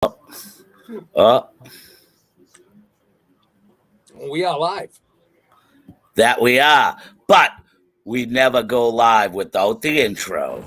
We are live. That we are, but we never go live without the intro.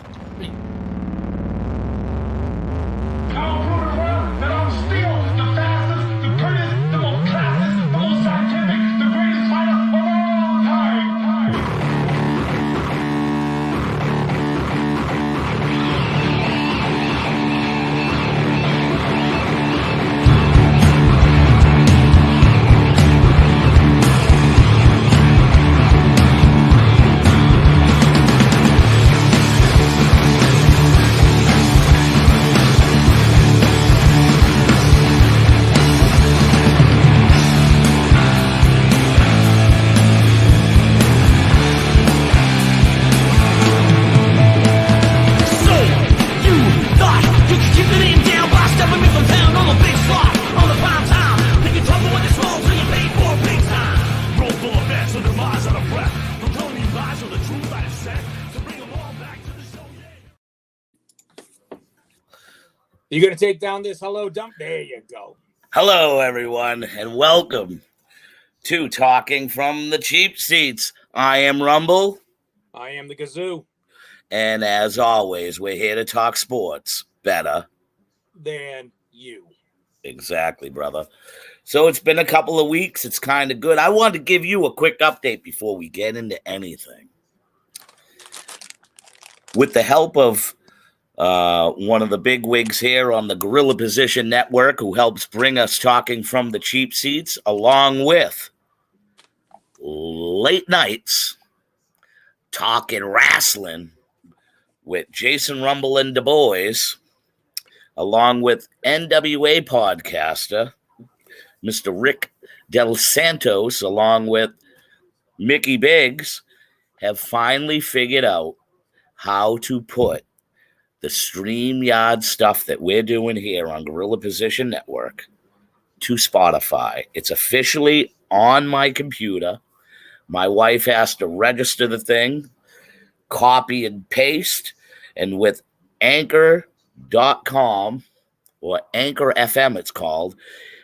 You going to take down this hello dump? There you go. Hello, everyone, and welcome to Talking from the Cheap Seats. I am Rumble. I am the Gazoo. And as always, we're here to talk sports better than you. Exactly, brother. So it's been a couple of weeks. It's kind of good. I wanted to give you a quick update before we get into anything. With the help of one of the big wigs here on the Gorilla Position Network, who helps bring us Talking from the Cheap Seats, along with late nights talking wrestling with Jason Rumble and Du Bois, along with NWA podcaster Mr. Rick Del Santos, along with Mickey Biggs, have finally figured out how to put the StreamYard stuff that we're doing here on Gorilla Position Network to Spotify. It's officially on my computer. My wife has to register the thing, copy and paste, and with Anchor.com, or Anchor FM it's called,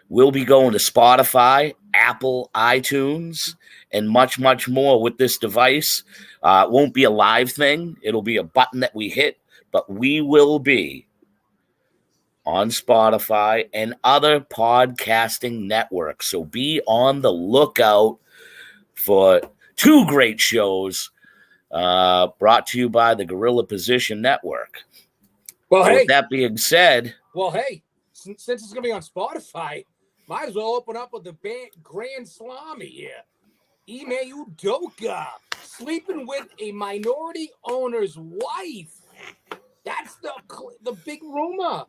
we'll be going to Spotify, Apple, iTunes, and much, much more with this device. It won't be a live thing. It'll be a button that we hit. But we will be on Spotify and other podcasting networks. So be on the lookout for two great shows brought to you by the Gorilla Position Network. Well, so hey. With that being said. Well, hey, since it's going to be on Spotify, might as well open up with the Grand Slam here. Ime Udoka sleeping with a minority owner's wife. That's the big rumor.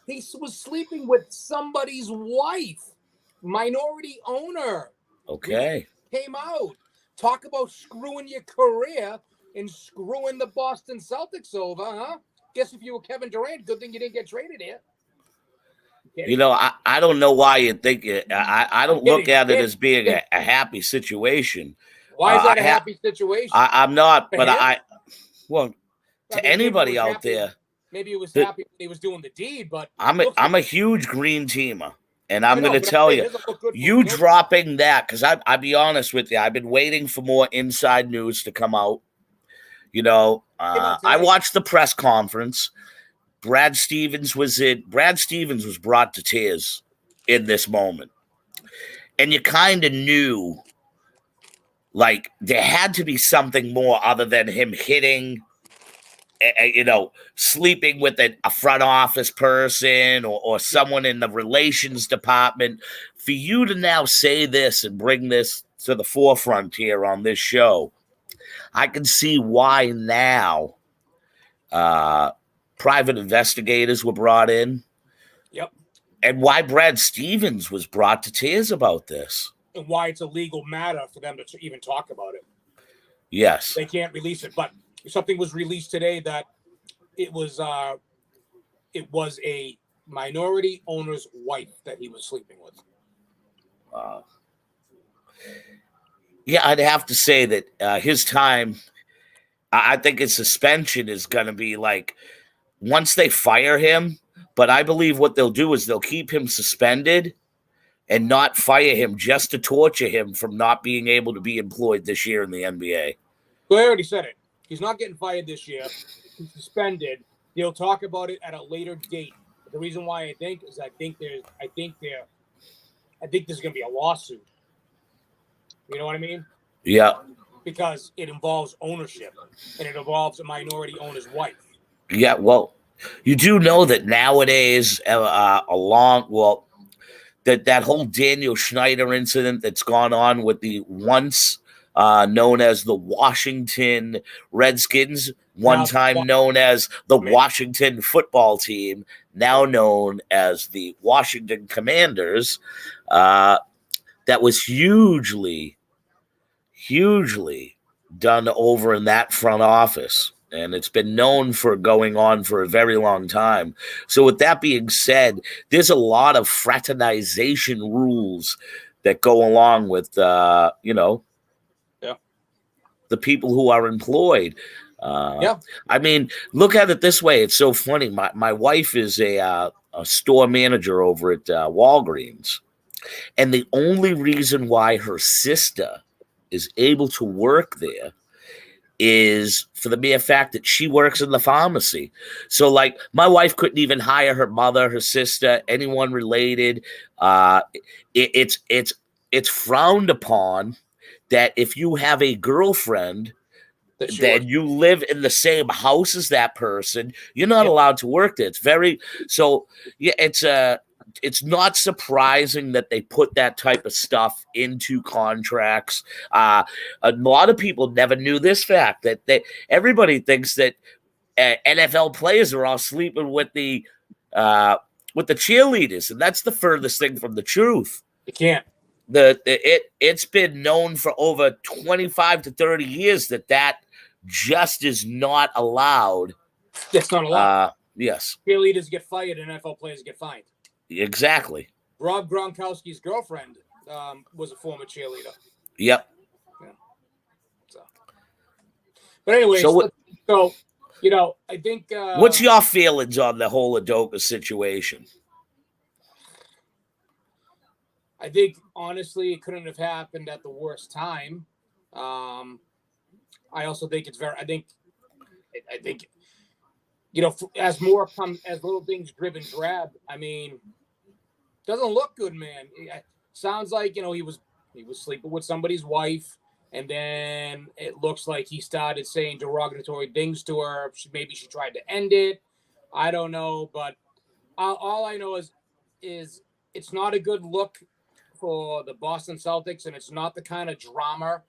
He was sleeping with somebody's wife, minority owner. Okay. He came out. Talk about screwing your career and screwing the Boston Celtics over, huh? Guess if you were Kevin Durant, good thing you didn't get traded here. You know, I don't know why you think it. I don't look at it as being a happy situation. Why is that a happy situation? I'm not, but to anybody out there. Maybe it was happy when he was doing the deed, but I'm a huge green teamer, and I'm going to tell you dropping that, because I'll be honest with you, I've been waiting for more inside news to come out. You know, I watched the press conference. Brad Stevens was brought to tears in this moment, and you kind of knew, like, there had to be something more other than him hitting. Sleeping with a front office person or someone in the relations department. For you to now say this and bring this to the forefront here on this show, I can see why now private investigators were brought in. Yep. And why Brad Stevens was brought to tears about this. And why it's a legal matter for them to even talk about it. Yes. They can't release it, but something was released today that it was a minority owner's wife that he was sleeping with. Yeah, I'd have to say that his time, I think his suspension is going to be like, once they fire him, But I believe what they'll do is they'll keep him suspended and not fire him just to torture him from not being able to be employed this year in the NBA. Well, I already said it. He's not getting fired this year. He's suspended. They'll talk about it at a later date. But the reason why I think is I think there's going to be a lawsuit. You know what I mean? Yeah. Because it involves ownership and it involves a minority owner's wife. Yeah. Well, you do know that nowadays, that whole Daniel Schneider incident that's gone on with the once known as the Washington Redskins, one time known as the Washington football team, now known as the Washington Commanders, that was hugely done over in that front office. And it's been known for going on for a very long time. So with that being said, there's a lot of fraternization rules that go along with, the people who are employed. I mean, look at it this way. It's so funny. My wife is a store manager over at Walgreens. And the only reason why her sister is able to work there is for the mere fact that she works in the pharmacy. So, like, my wife couldn't even hire her mother, her sister, anyone related. It's frowned upon that if you have a girlfriend that you live in the same house as that person, you're not allowed to work there. It's it's not surprising that they put that type of stuff into contracts. A lot of people never knew this fact, that everybody thinks that NFL players are all sleeping with the cheerleaders, and that's the furthest thing from the truth. You can't. It's been known for over 25 to 30 years that just is not allowed. That's not allowed. Yes. Cheerleaders get fired and NFL players get fined. Exactly. Rob Gronkowski's girlfriend was a former cheerleader. Yep. Yeah. But anyway, so I think. What's your feelings on the whole Udoka situation? I think, honestly, it couldn't have happened at the worst time. I also think it's I think, as little things drib and drab, I mean, doesn't look good, man. It sounds like, he was sleeping with somebody's wife, and then it looks like he started saying derogatory things to her. Maybe she tried to end it. I don't know, but all I know is it's not a good look for the Boston Celtics, and it's not the kind of drama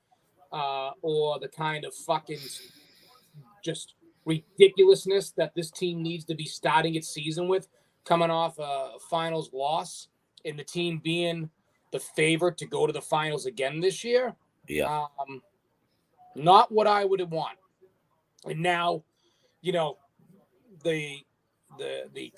or the kind of fucking just ridiculousness that this team needs to be starting its season with, coming off a finals loss and the team being the favorite to go to the finals again this year. Yeah. Not what I would want. And now, the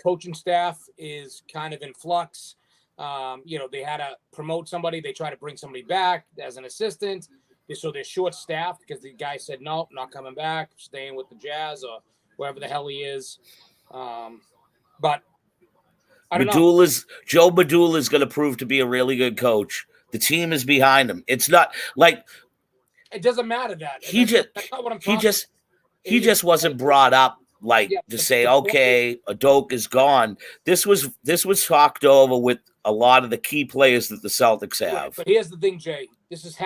coaching staff is kind of in flux. They had to promote somebody. They try to bring somebody back as an assistant. So they're short-staffed because the guy said, no, not coming back, staying with the Jazz or wherever the hell he is. But I don't know. Joe Madula is going to prove to be a really good coach. The team is behind him. It's not like it doesn't matter that that's not what I'm talking about. He just wasn't brought up to say, okay, Udoka is gone. This was talked over with a lot of the key players that the Celtics have. Right, but here's the thing, Jay. This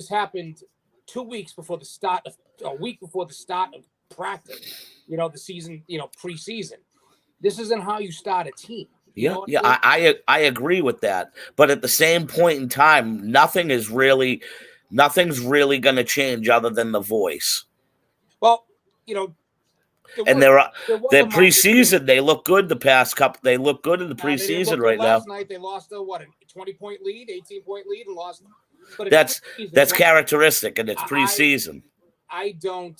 happened 2 weeks before the start of a week before the start of practice. The season, preseason. This isn't how you start a team. I agree with that. But at the same point in time, nothing's really going to change other than the voice. Well, and their preseason, they look good the past couple. They look good in the preseason right now. Last night they lost a 20-point lead, 18-point lead, and lost. But that's characteristic, and it's preseason. I don't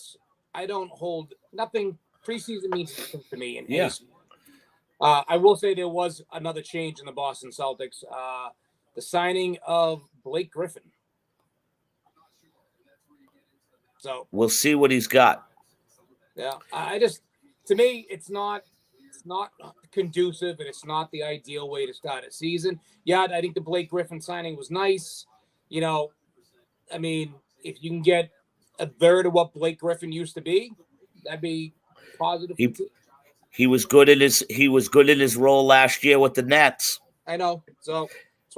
hold nothing. Preseason means nothing to me. I will say there was another change in the Boston Celtics. The signing of Blake Griffin. So we'll see what he's got. Yeah, to me, it's not it's not conducive, and it's not the ideal way to start a season. Yeah, I think the Blake Griffin signing was nice. You know, I mean, if you can get a third of what Blake Griffin used to be, that'd be positive. He was good in his role last year with the Nets. I know. So,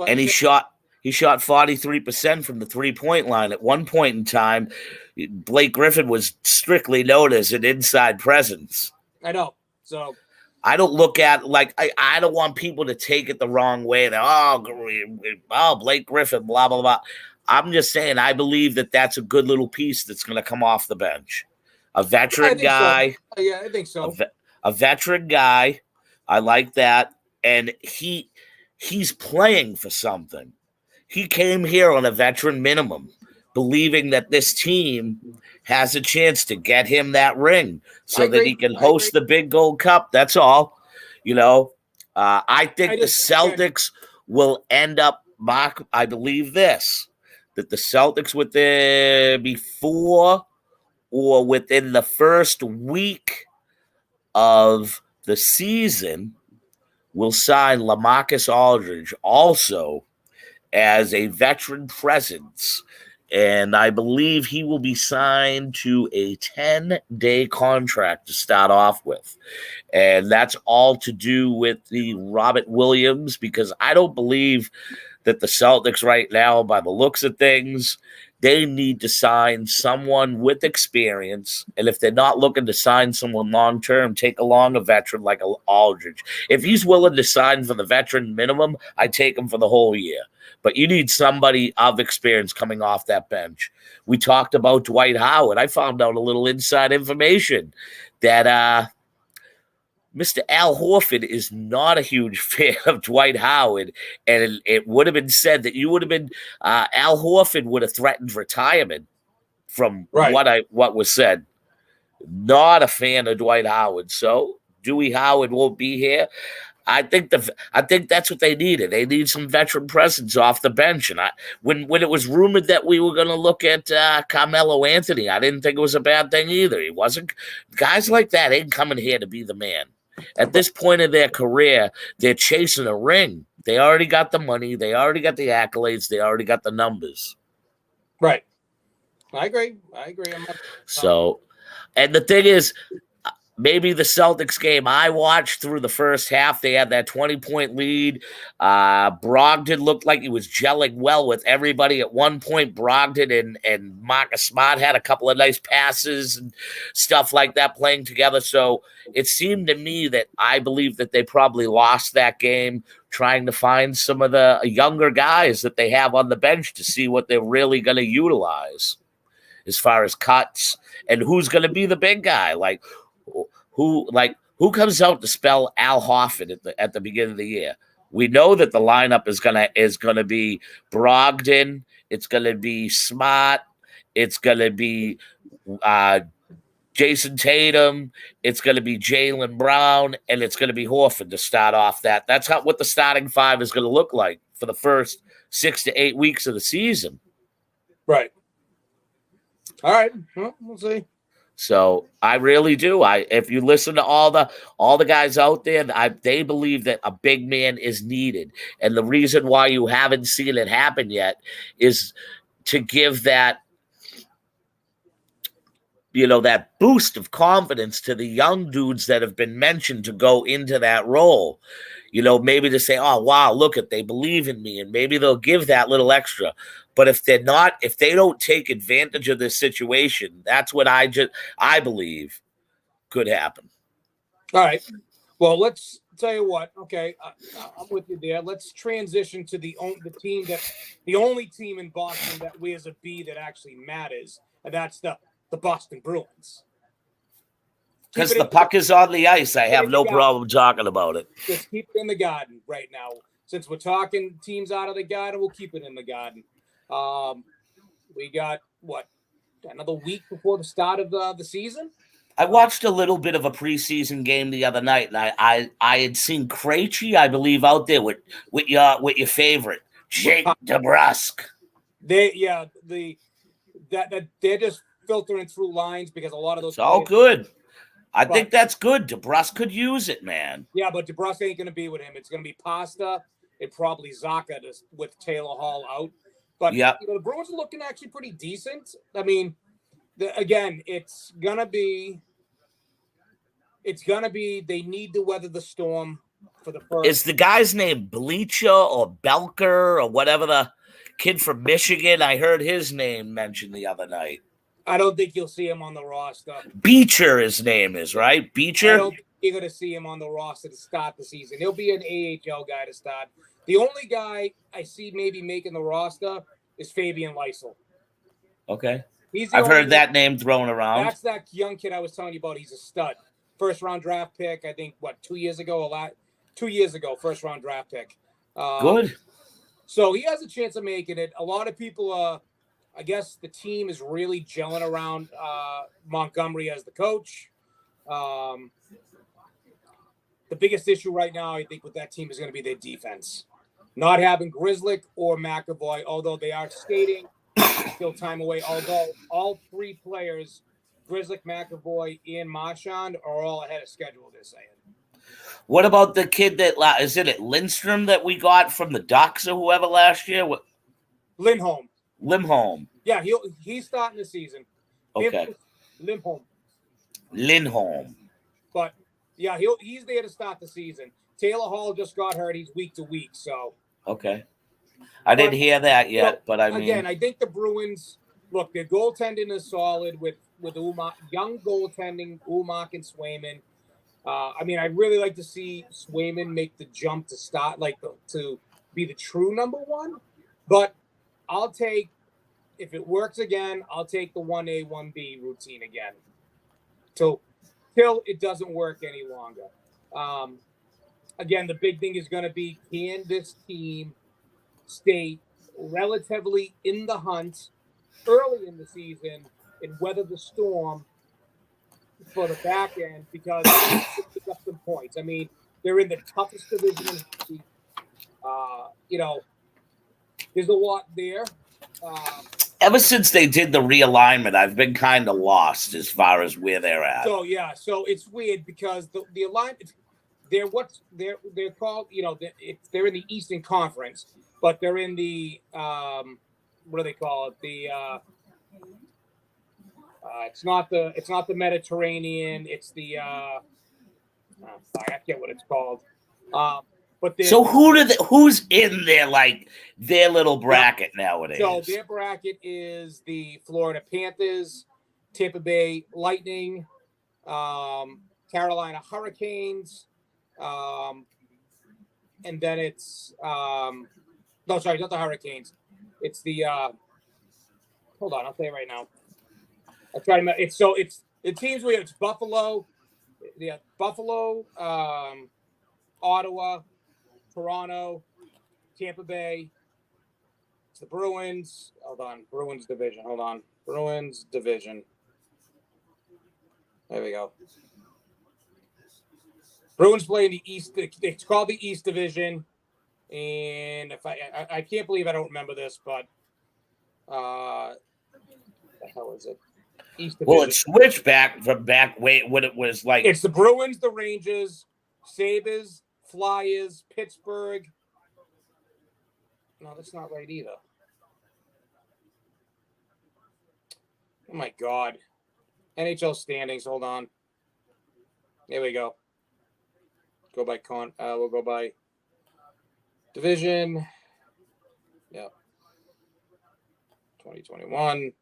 and he shot 43% from the 3-point line. At one point in time, Blake Griffin was strictly known as an inside presence. I know. So I don't look at I don't want people to take it the wrong way. That Blake Griffin, blah blah blah. I'm just saying I believe that that's a good little piece that's going to come off the bench. A veteran guy. So. Yeah, I think so. A veteran guy. I like that, and he's playing for something. He came here on a veteran minimum, believing that this team has a chance to get him that ring so that he can host the big gold cup. That's all. I think the Celtics will end up, Mark, I believe this, that the Celtics before or within the first week of the season will sign LaMarcus Aldridge also as a veteran presence. And I believe he will be signed to a 10-day contract to start off with. And that's all to do with the Robert Williams, because I don't believe that the Celtics right now, by the looks of things, they need to sign someone with experience. And if they're not looking to sign someone long-term, take along a veteran like Aldridge. If he's willing to sign for the veteran minimum, I take him for the whole year. But you need somebody of experience coming off that bench. We talked about Dwight Howard. I found out a little inside information that Mr. Al Horford is not a huge fan of Dwight Howard, and it would have been said that Al Horford would have threatened retirement from what was said. Not a fan of Dwight Howard, so Dewey Howard won't be here. I think that's what they needed. They need some veteran presence off the bench. And when it was rumored that we were going to look at Carmelo Anthony, I didn't think it was a bad thing either. He wasn't. Guys like that ain't coming here to be the man. At this point in their career, they're chasing a ring. They already got the money. They already got the accolades. They already got the numbers. Right. I agree. So, and the thing is, maybe the Celtics game I watched through the first half, they had that 20-point lead. Brogdon looked like he was gelling well with everybody. At one point, Brogdon and Marcus Smart had a couple of nice passes and stuff like that playing together. So it seemed to me that I believe that they probably lost that game trying to find some of the younger guys that they have on the bench to see what they're really going to utilize as far as cuts and who's going to be the big guy. Who comes out to spell Al Horford at the beginning of the year? We know that the lineup is gonna be Brogdon, it's gonna be Smart, it's gonna be Jason Tatum, it's gonna be Jaylen Brown, and it's gonna be Horford to start off that. That's what the starting five is gonna look like for the first 6 to 8 weeks of the season. Right. All right. Well, we'll see. So I really do. If you listen to all the guys out there, they believe that a big man is needed. And the reason why you haven't seen it happen yet is to give that, that boost of confidence to the young dudes that have been mentioned to go into that role. Maybe to say, oh, wow, look they believe in me, and maybe they'll give that little extra. But if they don't take advantage of this situation, that's what I believe could happen. All right. Well, let's tell you what. Okay, I'm with you there. Let's transition to the only team in Boston that wears a B that actually matters, and that's the Boston Bruins. Because the puck is on the ice, I have no problem talking about it. Just keep it in the Garden right now. Since we're talking teams out of the Garden, we'll keep it in the Garden. We got another week before the start of the season. I watched a little bit of a preseason game the other night, and I had seen Krejci, I believe, out there with your favorite Jake DeBrusk. They're just filtering through lines because a lot of those. It's all good. I think that's good. DeBrusque could use it, man. Yeah, but DeBrusque ain't going to be with him. It's going to be Pasta and probably Zaka with Taylor Hall out. But Yep. the Bruins are looking actually pretty decent. I mean, again, it's gonna be they need to weather the storm for the first. Is the guy's name Bleacher or Belker or whatever, the kid from Michigan? I heard his name mentioned the other night. I don't think you'll see him on the roster. Beecher, his name is, right? Beecher? I don't think you're going to see him on the roster to start the season. He'll be an AHL guy to start. The only guy I see maybe making the roster is Fabian Lysel. Okay. I've heard that name thrown around. That's that young kid I was telling you about. He's a stud. First-round draft pick, I think, 2 years ago? 2 years ago, first-round draft pick. Good. So he has a chance of making it. A lot of people I guess the team is really gelling around Montgomery as the coach. The biggest issue right now, I think, with that team is going to be their defense. Not having Grzelcyk or McAvoy, although they are skating, still time away. Although all three players, Grzelcyk, McAvoy, and Marchand, are all ahead of schedule, they're saying. What about the kid is it Lindstrom that we got from the Ducks or whoever last year? Lindholm. Yeah, he's starting the season. Okay. Lindholm. But yeah, he's there to start the season. Taylor Hall just got hurt. He's week to week, so. Okay. I didn't hear that yet, but I mean. Again, I think the Bruins, look, their goaltending is solid with Ullmark, young goaltending, Ullmark and Swayman. I mean, I'd really like to see Swayman make the jump to start, to be the true number one. But if it works again, I'll take the 1A, 1B routine again. Till it doesn't work any longer. Again, the big thing is going to be, can this team stay relatively in the hunt early in the season and weather the storm for the back end, because they pick up some points. I mean, they're in the toughest division in hockey. There's a lot there. Ever since they did the realignment, I've been kind of lost as far as where they're at. So it's weird because the alignment, they're called, they're in the Eastern Conference, but they're in the what do they call it? It's not the Mediterranean. It's the I forget what it's called. But so who's in their little bracket nowadays? So their bracket is the Florida Panthers, Tampa Bay Lightning, Carolina Hurricanes, and then it's no, sorry, not the Hurricanes. It's the hold on, I'll tell you right now. I'll try to. It's the teams we have. It's Buffalo, Ottawa, Toronto, Tampa Bay. It's the Bruins. Hold on, Bruins division. Bruins division. There we go. Bruins play in the East. It's called the East Division, and if I can't believe I don't remember this, but what the hell is it? East Division. Well, it switched back from when it was like. It's the Bruins, the Rangers, Sabres, Flyers, Pittsburgh. No, that's not right either. Oh my God. NHL standings. Hold on. There we go. We'll go by division. Yep. 2021.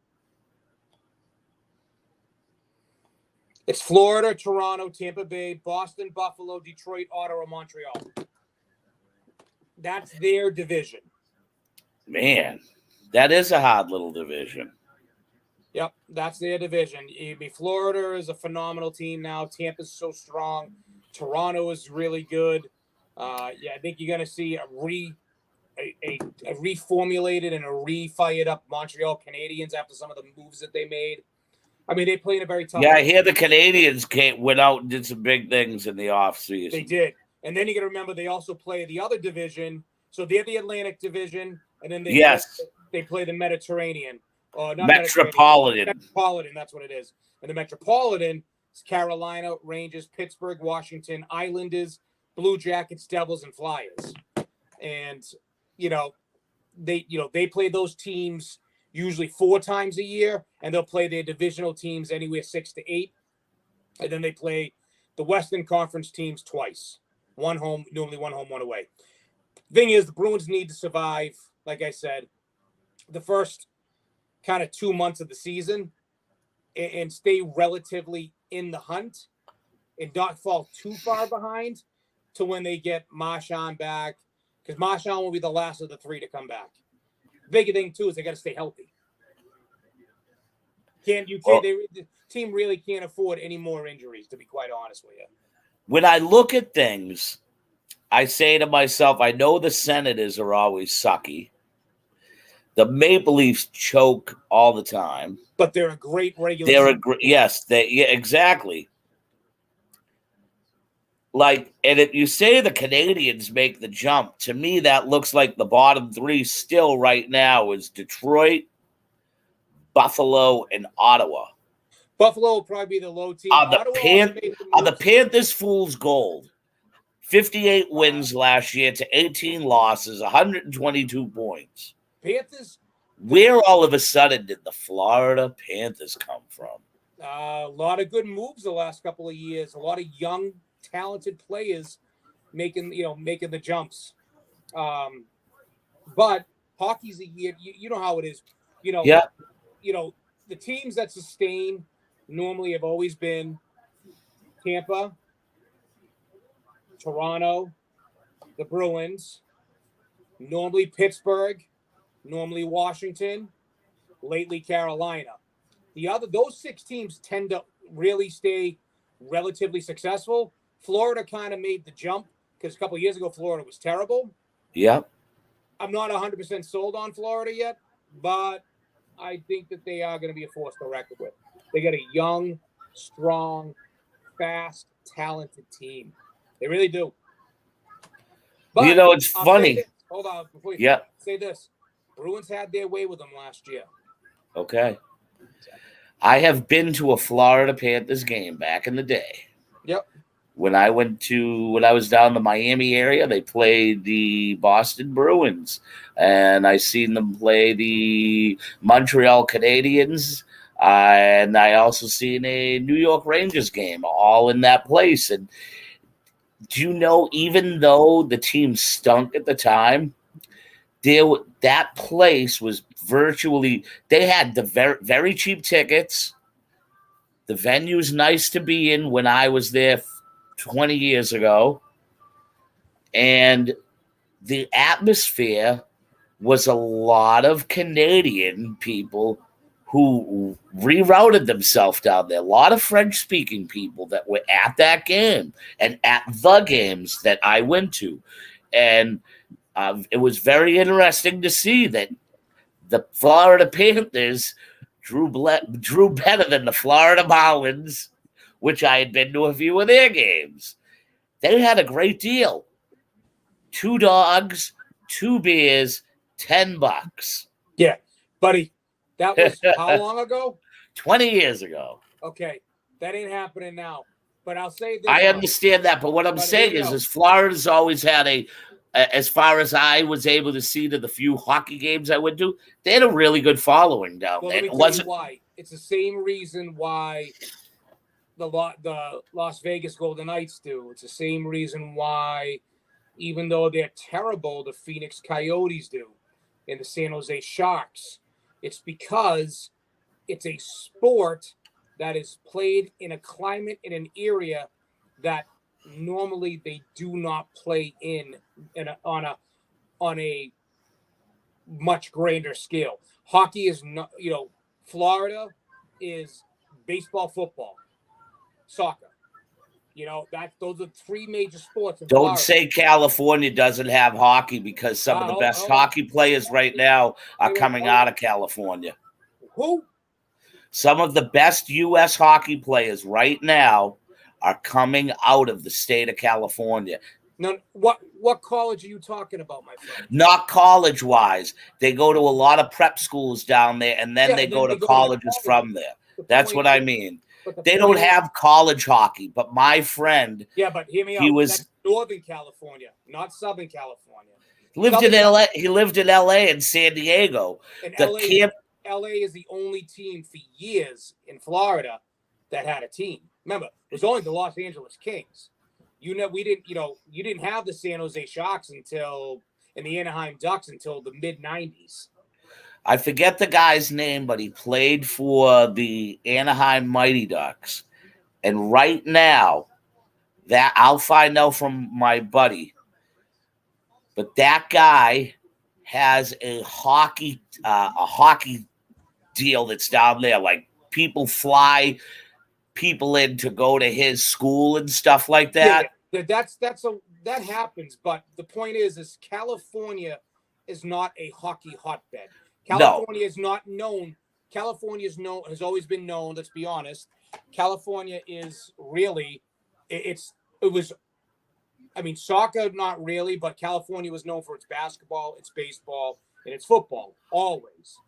It's Florida, Toronto, Tampa Bay, Boston, Buffalo, Detroit, Ottawa, Montreal. That's their division. Man, that is a hard little division. Yep, that's their division. Florida is a phenomenal team now. Tampa's so strong. Toronto is really good. I think you're going to see a reformulated and a refired up Montreal Canadiens after some of the moves that they made. I mean, they play in a very tough. Yeah, I hear the Canadians went out and did some big things in the offseason. They did. And then you got to remember they also play the other division. So they're the Atlantic division. And then they play the Mediterranean. Not Metropolitan. Metropolitan, that's what it is. And the Metropolitan Carolina, Rangers, Pittsburgh, Washington, Islanders, Blue Jackets, Devils, and Flyers. And, they play those teams usually 4 times a year, and they'll play their divisional teams anywhere 6 to 8. And then they play the Western Conference teams twice. One home, normally one home, one away. Thing is, the Bruins need to survive, like I said, the first kind of 2 months of the season and stay relatively in the hunt and not fall too far behind to when they get Marchand back, because Marchand will be the last of the 3 to come back. The big thing, too, is they got to stay healthy. The team really can't afford any more injuries, to be quite honest with you. When I look at things, I say to myself, I know the Senators are always sucky. The Maple Leafs choke all the time. But they're a great regular season. Yes, exactly. Like, and if you say the Canadians make the jump, to me that looks like the bottom 3 still right now is Detroit, Buffalo, and Ottawa. Buffalo will probably be the low team. Are the Panthers fool's gold? 58 wins last year to 18 losses, 122 points. Panthers? Where all of a sudden did the Florida Panthers come from? A lot of good moves the last couple of years. A lot of young, talented players making the jumps. But hockey's a year. You know how it is. Yeah. The teams that sustain normally have always been Tampa, Toronto, the Bruins, normally Pittsburgh, normally Washington, lately Carolina. Those 6 teams tend to really stay relatively successful. Florida kind of made the jump because a couple of years ago Florida was terrible. Yeah. I'm not 100% sold on Florida yet, but I think that they are going to be a force to reckon with. They got a young, strong, fast, talented team. They really do. But it's funny. Hold on. Before you say this. Bruins had their way with them last year. Okay. I have been to a Florida Panthers game back in the day. Yep. When I was down in the Miami area, they played the Boston Bruins, and I seen them play the Montreal Canadiens, and I also seen a New York Rangers game, all in that place. And do you know, even though the team stunk at the time, that place was virtually, they had the very, very cheap tickets. The venue's nice to be in when I was there 20 years ago. And the atmosphere was a lot of Canadian people who rerouted themselves down there. A lot of French-speaking people that were at that game and at the games that I went to. And it was very interesting to see that the Florida Panthers drew better than the Florida Marlins, which I had been to a few of their games. They had a great deal. 2 dogs, 2 beers, $10. Yeah, buddy. That was how long ago? 20 years ago. Okay, that ain't happening now. But I'll say this. I understand that, but what I'm saying is Florida's always had as far as I was able to see to the few hockey games I went to, they had a really good following down there. Let me tell you why. It's the same reason why the Las Vegas Golden Knights do. It's the same reason why, even though they're terrible, the Phoenix Coyotes do and the San Jose Sharks. It's because it's a sport that is played in a climate, in an area that normally they do not play on a much grander scale. Hockey is not, Florida is baseball, football, soccer. Those are 3 major sports. Don't Florida. say California doesn't have hockey, because some of the best hockey players right now are coming out of California. Who? Some of the best U.S. hockey players right now are coming out of the state of California. Now, what college are you talking about, my friend? Not college-wise. They go to a lot of prep schools down there, and then they go to colleges from there. That's what I mean. But they don't have college hockey. But my friend, yeah, but hear me out. That's Northern California, not Southern California. Lived in LA. He lived in LA and San Diego. And LA is the only team for years in Florida that had a team. Remember, it was only the Los Angeles Kings. You didn't have the San Jose Sharks and the Anaheim Ducks until the mid '90s. I forget the guy's name, but he played for the Anaheim Mighty Ducks. And right now, that I'll find out from my buddy. But that guy has a hockey deal that's down there. Like people fly people in to go to his school and stuff like that. Yeah, that happens. But the point is California is not a hockey hotbed. California is not known. California has always been known. Let's be honest. California is really soccer, not really, but California was known for its basketball, its baseball, and its football, always.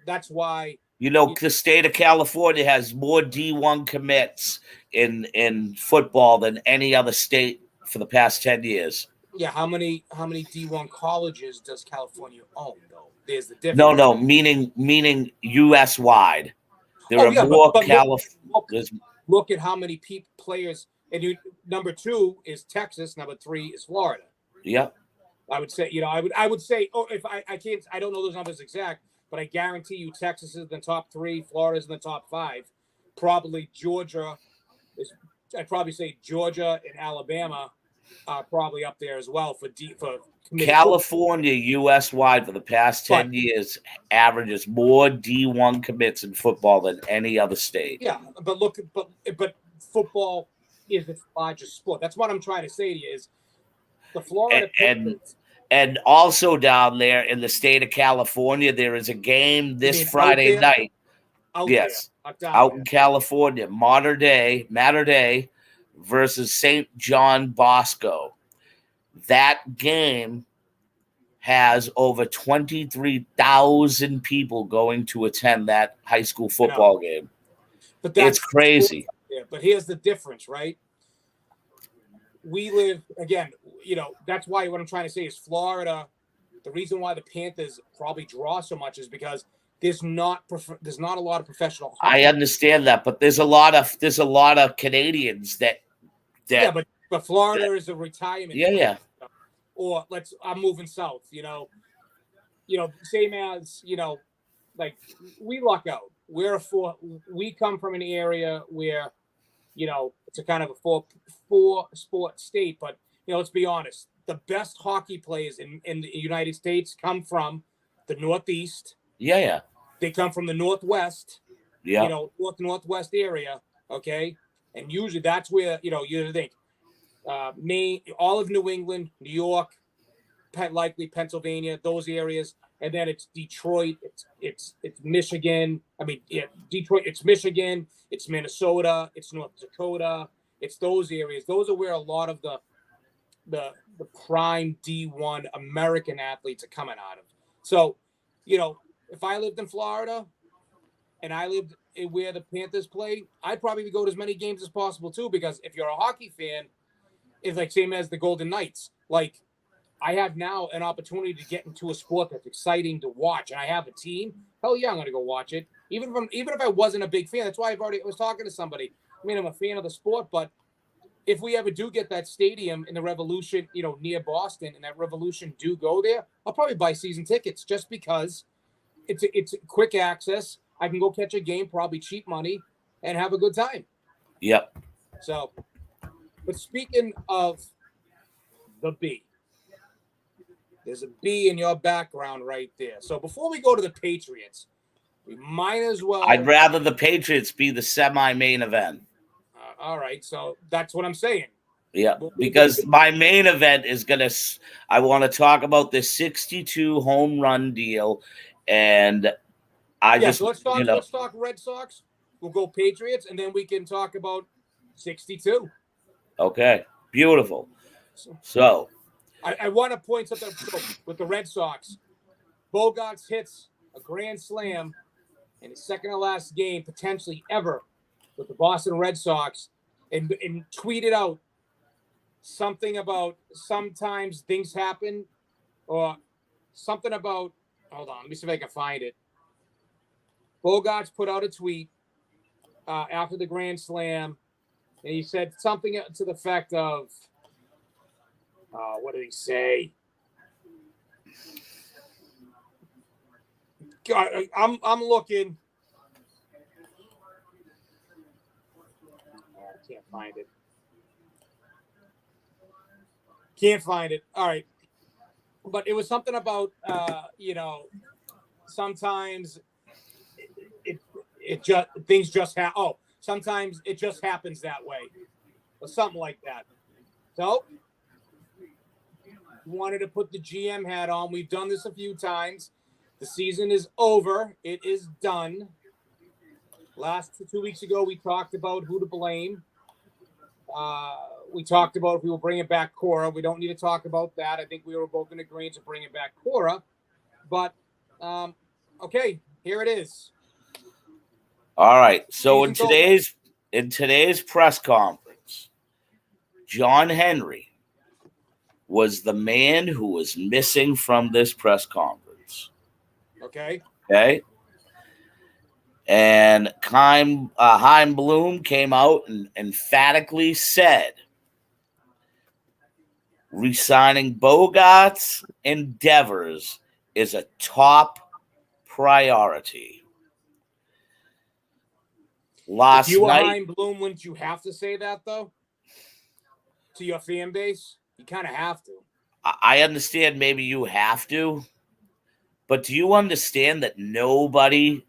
That's why... the state of California has more D1 commits in football than any other state for the past 10 years. Yeah, how many D1 colleges does California own, though? There's the difference. No, meaning U.S.-wide. There are more California... Look at how many players... And number 2 is Texas. Number 3 is Florida. Yep. I would say, I would say, if I can't, I don't know those numbers exact, but I guarantee you Texas is in the top 3, Florida's in the top 5. Probably Georgia I'd probably say Georgia and Alabama are probably up there as well for California, U.S.-wide for the past 10 years averages more D1 commits in football than any other state. Yeah, but football is its largest sport. That's what I'm trying to say to you is the Florida and also down there in the state of California, there is a game this Friday night. Out in California, Mater Dei versus St. John Bosco. That game has over 23,000 people going to attend that high school football game. But it's crazy. But here's the difference, right? We live, again, that's why what I'm trying to say is Florida, the reason why the Panthers probably draw so much is because there's not a lot of professional hockey. I understand that, but there's a lot of Canadians that yeah, but Florida is a retirement. Yeah. Or I'm moving south, same as, like we luck out. We come from an area where, it's a kind of a four sport state, but let's be honest, the best hockey players in the United States come from the Northeast. Yeah. They come from the Northwest. Yeah. Northwest area. Okay. And usually that's where, you think Maine, all of New England, New York, likely Pennsylvania, those areas. And then it's Detroit, it's Michigan. Detroit, it's Michigan, it's Minnesota, it's North Dakota, it's those areas. Those are where a lot of the prime D1 American athletes are coming out of. So, if I lived in Florida and I lived where the Panthers play, I'd probably go to as many games as possible too, because if you're a hockey fan, it's like same as the Golden Knights. Like, I have now an opportunity to get into a sport that's exciting to watch, and I have a team. Hell yeah, I'm going to go watch it. Even if I wasn't a big fan, that's why I was talking to somebody. I'm a fan of the sport, but if we ever do get that stadium in the Revolution, near Boston, and that Revolution do go there, I'll probably buy season tickets just because it's quick access. I can go catch a game, probably cheap money, and have a good time. Yep. So, but speaking of the B, there's a B in your background right there. So before we go to the Patriots, we might as well. I'd rather the Patriots be the semi-main event. All right. So that's what I'm saying. Yeah, because my main event is I want to talk about the 62 home run deal. And so let's talk Red Sox. We'll go Patriots, and then we can talk about 62. Okay. Beautiful. So. I want to point something with the Red Sox. Bogarts hits a grand slam in his second to last game, potentially ever, with the Boston Red Sox and tweeted out something about sometimes things happen or something about, hold on, let me see if I can find it. Bogarts put out a tweet after the Grand Slam, and he said something to the effect of, what did he say? God, I'm looking. I can't find it. Can't find it. All right. But it was something about, sometimes it just, things just happen. Oh, sometimes it just happens that way or something like that. So wanted to put the GM hat on. We've done this a few times. The season is over. It is done. Last 2 weeks ago, we talked about who to blame. We talked about if we were bringing back Cora. We don't need to talk about that. I think we were both in agreement to bringing back Cora. But, okay, here it is. All right. So in today's press conference, John Henry was the man who was missing from this press conference. Okay. Okay. And Chaim Bloom came out and emphatically said, resigning Bogarts and Devers is a top priority. If you were Chaim Bloom, wouldn't you have to say that, though? To your fan base? You kind of have to. I understand maybe you have to, but do you understand that nobody,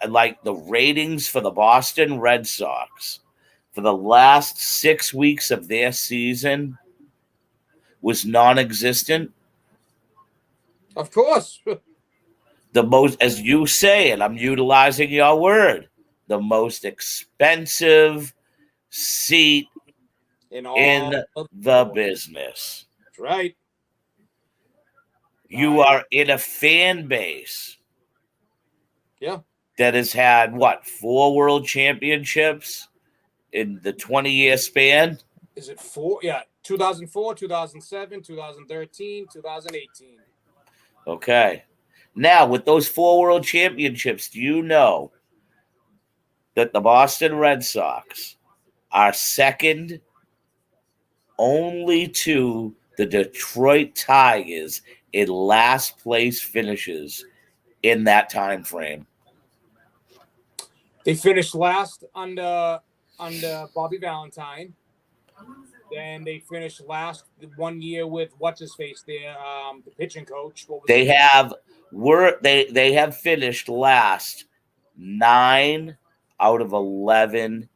like the ratings for the Boston Red Sox for the last 6 weeks of their season was non-existent? Of course. The most, as you say, and I'm utilizing your word, the most expensive seat in the business. That's right. You are in a fan base. Yeah. That has had, 4 world championships in the 20-year span? Is it 4? Yeah. 2004, 2007, 2013, 2018. Okay. Now, with those 4 world championships, do you know that the Boston Red Sox are second only to the Detroit Tigers in last place finishes in that time frame? They finished last under Bobby Valentine. Then they finished last 1 year with what's his face there, the pitching coach. They have finished last 9 out of 11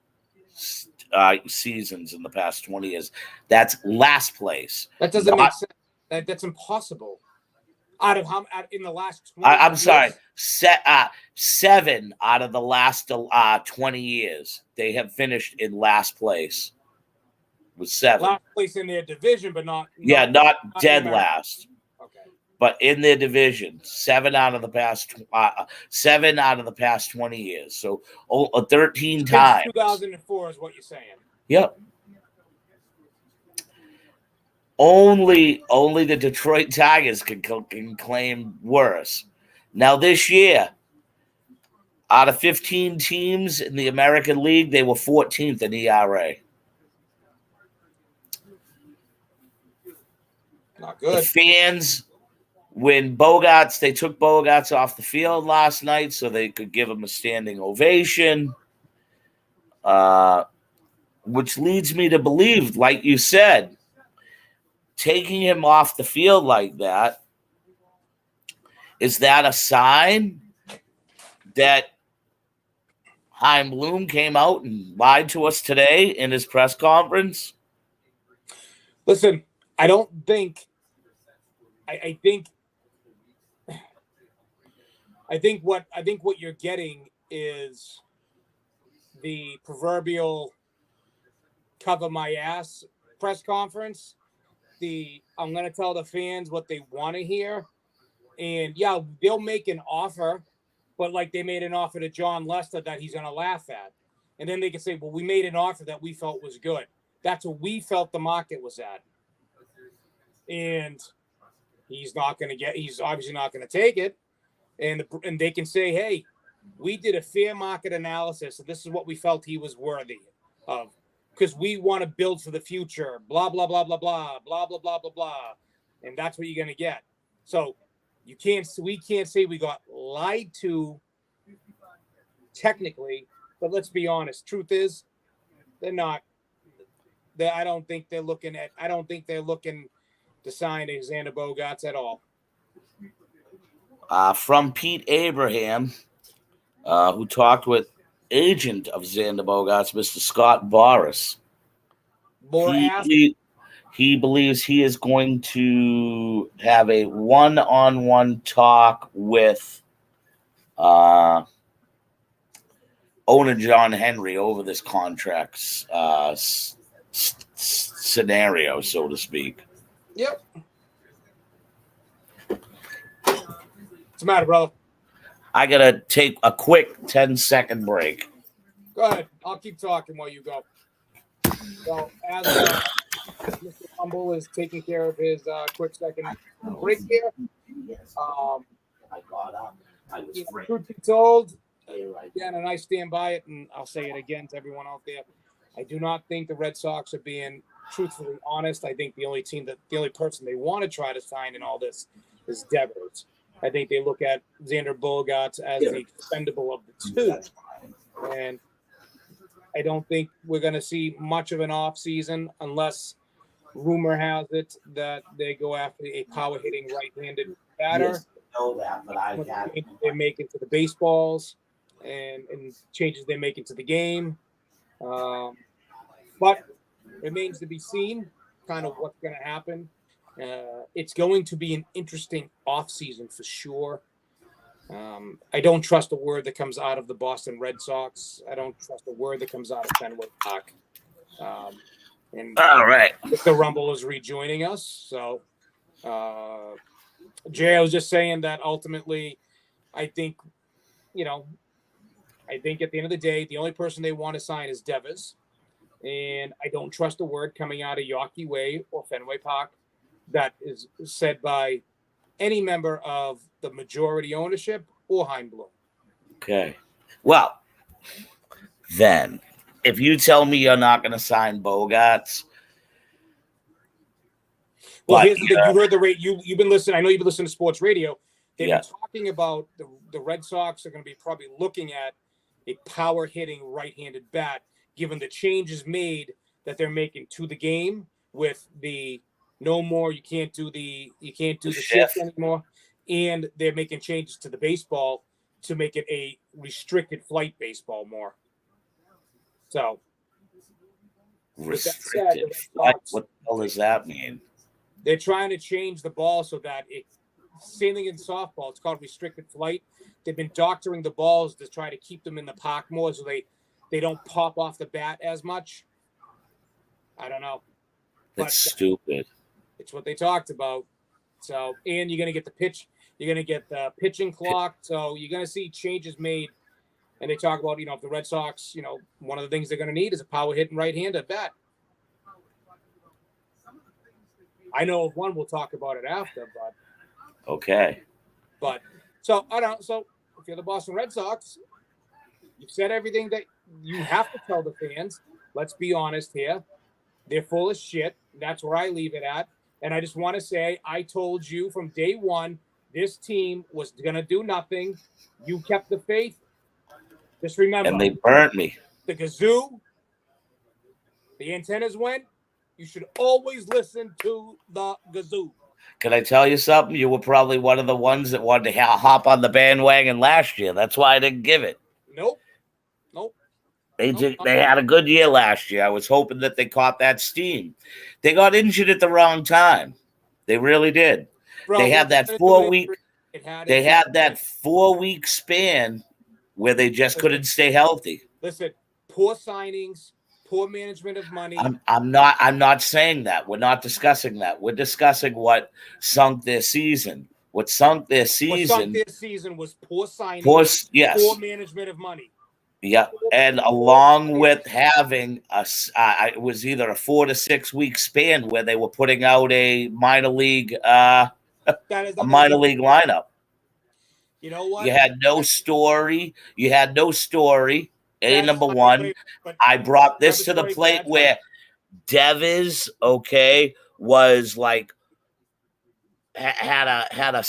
seasons in the past 20 years. That's last place. That doesn't make sense. That's impossible. In the last 20 I'm years? sorry. 7 out of the last 20 years, they have finished in last place. With 7. Last place in their division, but not dead last. Okay. But in their division, 7 out of the past 20 years. So 13 times. 2004 is what you're saying. Yep. Only the Detroit Tigers can claim worse. Now this year, out of 15 teams in the American League, they were 14th in ERA. Not good. The fans, when they took Bogarts off the field last night so they could give him a standing ovation, which leads me to believe, like you said, taking him off the field like that, is that a sign that Chaim Bloom came out and lied to us today in his press conference? Listen, I don't think. I think what you're getting is the proverbial cover my ass press conference. I'm going to tell the fans what they want to hear. And yeah, they'll make an offer, but like they made an offer to John Lester that he's going to laugh at. And then they can say, well, we made an offer that we felt was good. That's what we felt the market was at. And he's obviously not going to take it. And they can say, hey, we did a fair market analysis, and this is what we felt he was worthy of, because we want to build for the future, blah, blah, blah, blah, blah, blah, blah, blah, blah, blah. And that's what you're going to get. So we can't say we got lied to technically, but let's be honest. Truth is, they're not. I don't think they're looking to sign Alexander Bogaerts at all. From Pete Abraham, who talked with agent of Xander Bogaerts, Mr. Scott Boris. He believes he is going to have a one-on-one talk with owner John Henry over this contract scenario, so to speak. Yep. What's the matter, bro? I got to take a quick 10-second break. Go ahead. I'll keep talking while you go. So, as Mr. Humble is taking care of his quick second break here, truth be told, again, and I stand by it, and I'll say it again to everyone out there, I do not think the Red Sox are being truthfully honest. I think the only person they want to try to sign in all this is Devers. I think they look at Xander Bogaerts as the expendable of the two. And I don't think we're going to see much of an offseason unless rumor has it that they go after a power-hitting right-handed batter. Yes, I know that, but they're making to the baseballs and changes they're making to the game. But remains to be seen kind of what's going to happen. It's going to be an interesting offseason for sure. I don't trust a word that comes out of the Boston Red Sox. I don't trust a word that comes out of Fenway Park. And all right, the Rumble is rejoining us. So, Jay, I was just saying that ultimately, I think at the end of the day, the only person they want to sign is Devers. And I don't trust a word coming out of Yawkey Way or Fenway Park that is said by any member of the majority ownership or Heimblum. Okay. Well, then, if you tell me you're not going to sign Bogaerts, well, here's the thing. You heard the rate. You've been listening. I know you've been listening to sports radio. They've been talking about the Red Sox are going to be probably looking at a power hitting right-handed bat, given the changes made that they're making to the game with the no more. You can't do the shift anymore. And they're making changes to the baseball to make it a restricted flight baseball more. So, restricted flight? What the hell does that mean? They're trying to change the ball so that same thing in softball. It's called restricted flight. They've been doctoring the balls to try to keep them in the park more so they don't pop off the bat as much. I don't know. That's stupid. It's what they talked about. So, and you're going to get the pitch. You're going to get the pitching clock. So you're going to see changes made. And they talk about, if the Red Sox, one of the things they're going to need is a power hitting right-handed bat. I know of one. We'll talk about it after, but. Okay. But, so, I don't know. So, if you're the Boston Red Sox, you've said everything that you have to tell the fans. Let's be honest here. They're full of shit. That's where I leave it at. And I just want to say, I told you from day one, this team was going to do nothing. You kept the faith. Just remember. And they burnt me. The Gazoo, the antennas went. You should always listen to the Gazoo. Can I tell you something? You were probably one of the ones that wanted to hop on the bandwagon last year. That's why I didn't give it. Nope. They had a good year last year. I was hoping that they caught that steam. They got injured at the wrong time. They really did. Bro, they had that 4 week. They had that 4 week span where they just couldn't stay healthy. Listen, poor signings, poor management of money. I'm not saying that. We're not discussing that. We're discussing what sunk their season. What sunk their season was poor signings, poor management of money. Yeah, and along with having it was either a 4 to 6 week span where they were putting out a minor league lineup. You know what? You had no story. You had no story. Number one. I brought this to the plate where Devers, was like had a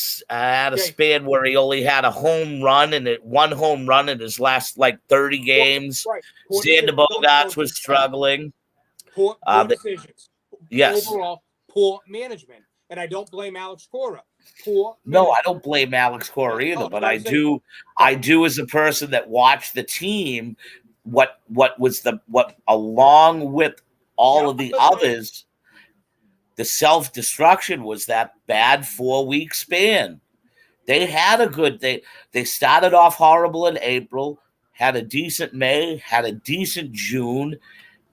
span where he only had one home run in his last like 30 games. Right. Xander Bogaerts was struggling. Poor decisions. Yes. Overall, poor management. And I don't blame Alex Cora. No, I don't blame Alex Cora either, but I do as a person that watched the team, what along with all of the others, the self-destruction was that bad 4-week span. They had they started off horrible in April, had a decent May, had a decent June.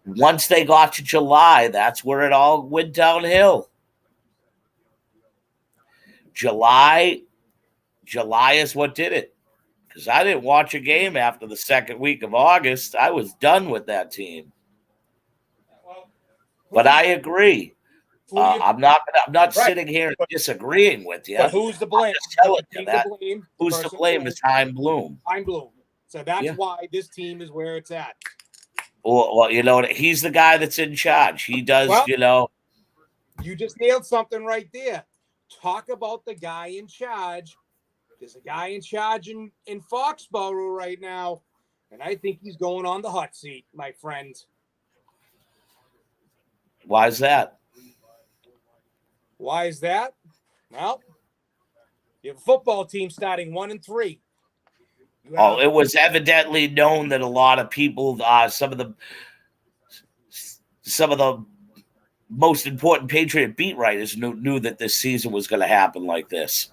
Once they got to July, that's where it all went downhill. July is what did it. Because I didn't watch a game after the second week of August. I was done with that team. But I agree. I'm not sitting here disagreeing with you. But who's to blame? I'm just telling you that. Who's to blame is Chaim Bloom. Chaim Bloom. So that's why this team is where it's at. Well, he's the guy that's in charge. He does, You just nailed something right there. Talk about the guy in charge. There's a guy in charge in Foxborough right now, and I think he's going on the hot seat, my friend. Why is that? Why is that? Well, you have a football team starting 1-3. It was evidently known that a lot of people, some of the most important Patriot beat writers knew that this season was going to happen like this.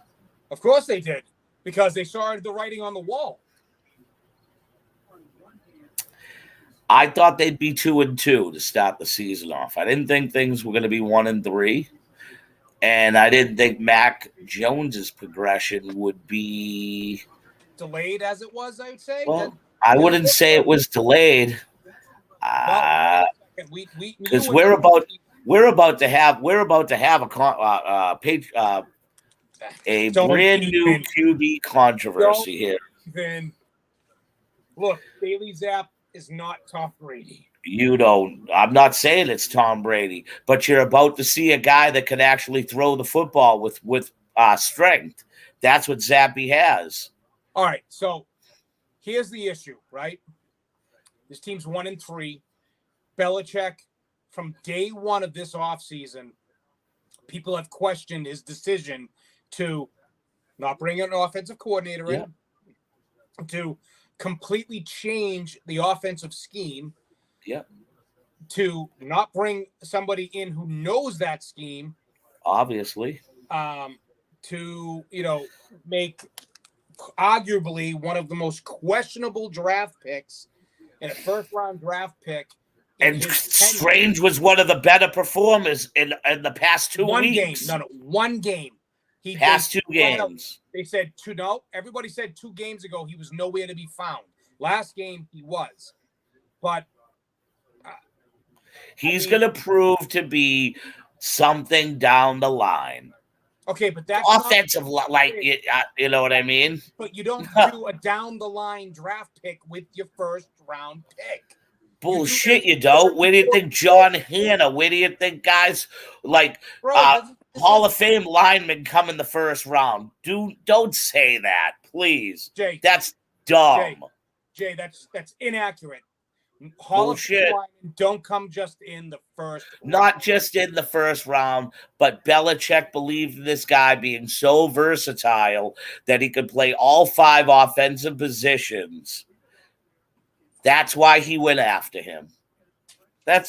Of course they did, because they saw the writing on the wall. I thought they'd be 2-2 to start the season off. I didn't think things were going to be 1-3. And I didn't think Mac Jones's progression would be delayed as it was, I would say. Well, I wouldn't say it was delayed. Because we're about to have a brand new QB controversy here. Look, Bailey Zapp is not Tom Brady. I'm not saying it's Tom Brady, but you're about to see a guy that can actually throw the football with strength. That's what Zappy has. All right, so here's the issue, right? This team's 1-3. Belichick, from day one of this offseason, people have questioned his decision to not bring an offensive coordinator in, to completely change the offensive scheme, to not bring somebody in who knows that scheme, obviously, to make arguably one of the most questionable draft picks in a first-round draft pick. And Strange was one of the better performers in the past 2 weeks. One game. Past 2 games. They said everybody said 2 games ago he was nowhere to be found. Last game he was. But he's going to prove to be something down the line. Okay, but that's offensive, you know what I mean? But you don't do a down-the-line draft pick with your first-round pick. Bullshit, you don't. Where do you think John Hanna? Where do you think guys like Hall of Fame linemen come in the first round? Don't say that, please. Jay, that's dumb. Jay, that's inaccurate. Hall of Fame linemen don't come just in the first round. Not just in the first round, but Belichick believed in this guy being so versatile that he could play all 5 offensive positions. That's why he went after him. And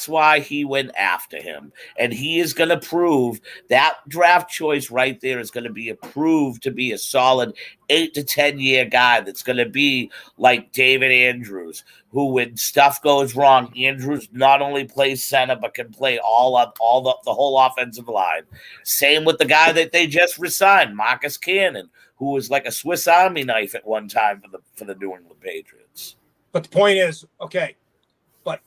he is going to prove that draft choice right there is going to be approved to be a solid 8 to 10 year guy that's going to be like David Andrews, who when stuff goes wrong, Andrews not only plays center but can play the whole offensive line. Same with the guy that they just resigned, Marcus Cannon, who was like a Swiss Army knife at one time for the New England Patriots. But the point is, okay, but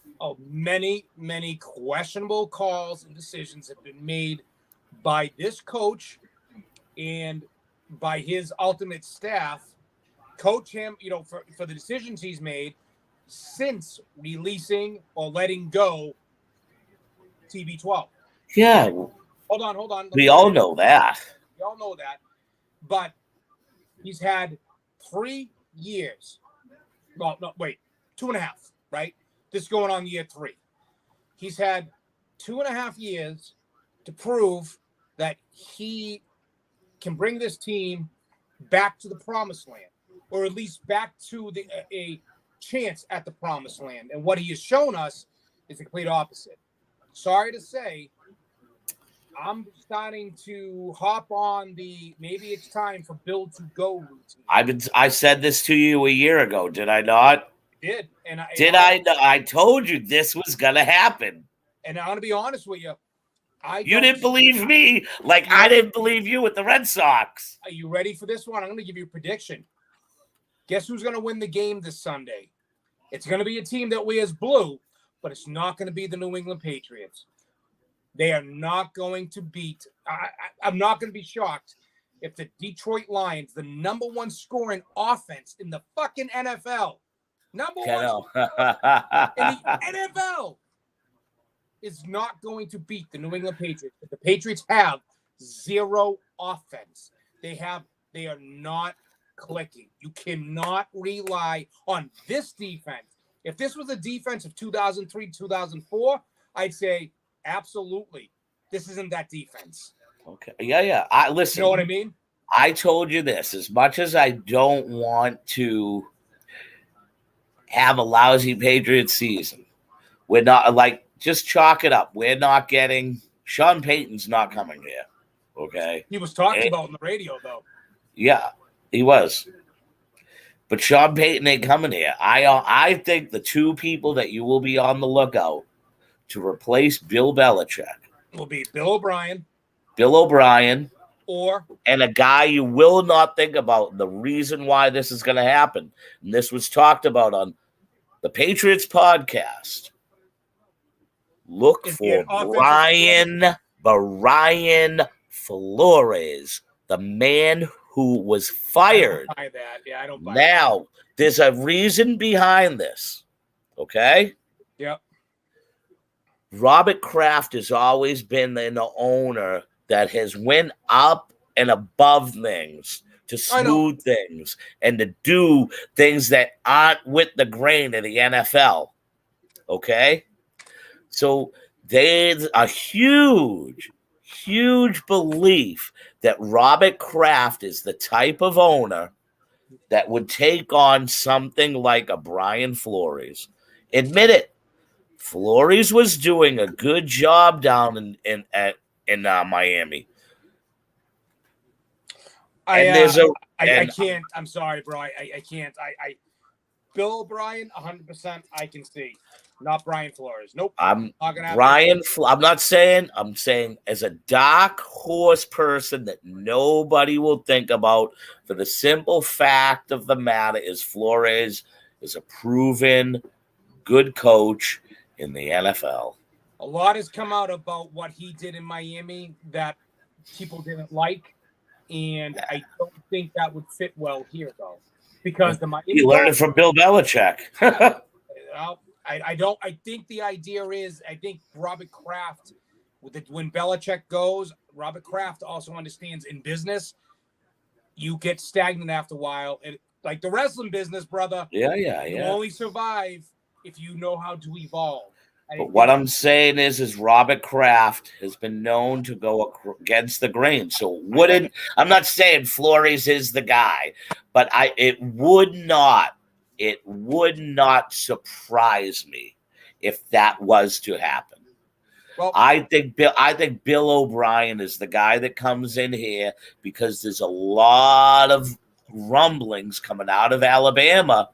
many, many questionable calls and decisions have been made by this coach and by his ultimate staff. Coach him, for the decisions he's made since releasing or letting go TB12. Yeah, Hold on. we all know that. We all know that. But he's had 3 years. Well, no, wait, 2.5, right? This is going on year 3. He's had 2.5 years to prove that he can bring this team back to the promised land, or at least back to a chance at the promised land. And what he has shown us is the complete opposite. Sorry to say, I'm starting to hop on the maybe it's time for Bill to go routine. I said this to you a year ago, did I not? Did. And I told you this was gonna happen. And I'm gonna be honest with you. You didn't believe me like I didn't believe you with the Red Sox. Are you ready for this one? I'm gonna give you a prediction. Guess who's gonna win the game this Sunday? It's gonna be a team that wears blue, but it's not gonna be the New England Patriots. They are not going to beat. I'm not going to be shocked if the Detroit Lions, the number 1 scoring offense in the fucking NFL, number 1 in the NFL, is not going to beat the New England Patriots. The Patriots have 0 offense. They are not clicking. You cannot rely on this defense. If this was a defense of 2003, 2004, I'd say, absolutely. This isn't that defense. Okay. Yeah. I listen. You know what I mean? I told you this. As much as I don't want to have a lousy Patriots season, we're not just chalk it up. We're not getting Sean Payton's not coming here. Okay. He was talked about on the radio though. Yeah, he was. But Sean Payton ain't coming here. I think the 2 people that you will be on the lookout to replace Bill Belichick will be Bill O'Brien, and a guy you will not think about. The reason why this is going to happen, and this was talked about on the Patriots podcast. Look for Brian Flores, the man who was fired. I don't buy that. Yeah, I don't buy now, that. There's a reason behind this. Okay? Yep. Robert Kraft has always been an owner that has went up and above things to smooth things and to do things that aren't with the grain of the NFL. Okay? So there's a huge belief that Robert Kraft is the type of owner that would take on something like a Brian Flores. Admit it. Flores was doing a good job down in Miami. I can't. I'm sorry, bro. I can't. Bill O'Brien, 100%. I can see. Not Brian Flores. Nope. I'm not saying. I'm saying as a dark horse person that nobody will think about. For the simple fact of the matter is Flores is a proven good coach in the NFL. A lot has come out about what he did in Miami that people didn't like, and I don't think that would fit well here, though, because the Miami. You learned it from Bill Belichick. I think the idea is, I think Robert Kraft, when Belichick goes, Robert Kraft also understands in business, you get stagnant after a while, and like the wrestling business, brother. Yeah. You only survive if you know how to evolve. But what I'm saying is Robert Kraft has been known to go against the grain. So I'm not saying Flores is the guy, but it would not surprise me if that was to happen. Well, I think Bill O'Brien is the guy that comes in here because there's a lot of rumblings coming out of Alabama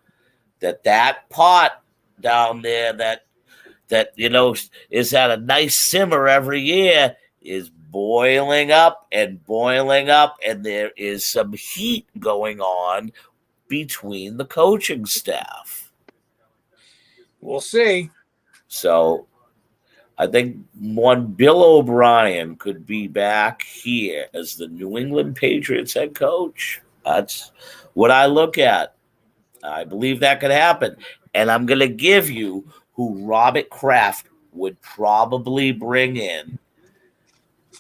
that pot down there that is at a nice simmer every year is boiling up, and there is some heat going on between the coaching staff. We'll see. So I think one Bill O'Brien could be back here as the New England Patriots head coach. That's what I look at. I believe that could happen. And I'm going to give you who Robert Kraft would probably bring in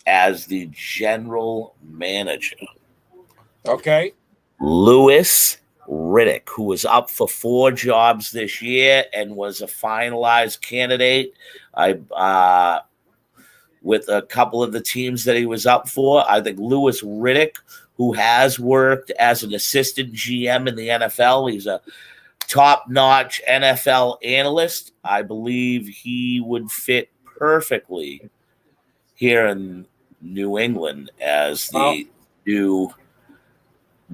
as the general manager. Okay. Louis Riddick, who was up for 4 jobs this year and was a finalized candidate. With a couple of the teams that he was up for. I think Louis Riddick, who has worked as an assistant GM in the NFL, he's a top-notch NFL analyst. I believe he would fit perfectly here in New England as the new,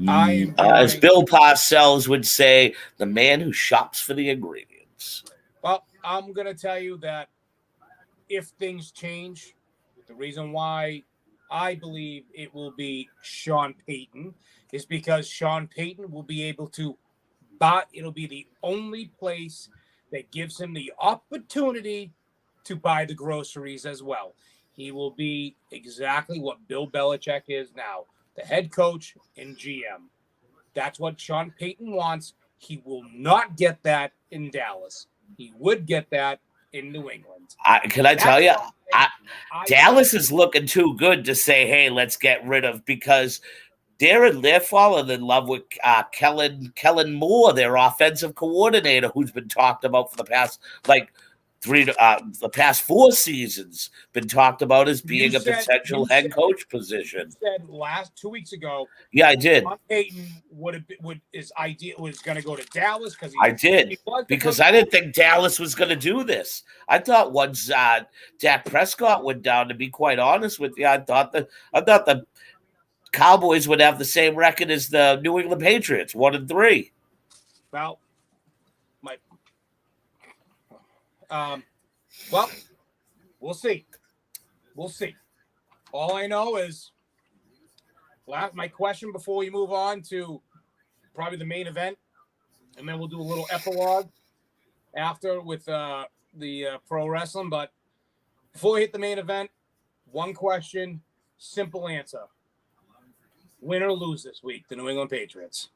as Bill Parcells would say, the man who shops for the ingredients. Well, I'm going to tell you that if things change, the reason why I believe it will be Sean Payton is because Sean Payton will be able to buy. It'll be the only place that gives him the opportunity to buy the groceries as well. He will be exactly what Bill Belichick is now, the head coach and GM. That's what Sean Payton wants. He will not get that in Dallas. He would get that in New England. Can I tell you, Dallas is looking too good to say, hey, let's get rid of, because they're falling in love with Kellen Moore, their offensive coordinator, who's been talked about for the past the past 4 seasons, been talked about as being a potential head coach position. You said 2 weeks ago. Yeah, I did. Payton was going to go to Dallas because I did, because I didn't think Dallas was going to do this. I thought once Dak Prescott went down, to be quite honest with you, I thought the Cowboys would have the same record as the New England Patriots, 1-3. Well, we'll see. We'll see. All I know is, my question before we move on to probably the main event, and then we'll do a little epilogue after with the pro wrestling. But before we hit the main event, one question, simple answer. Win or lose this week, the New England Patriots?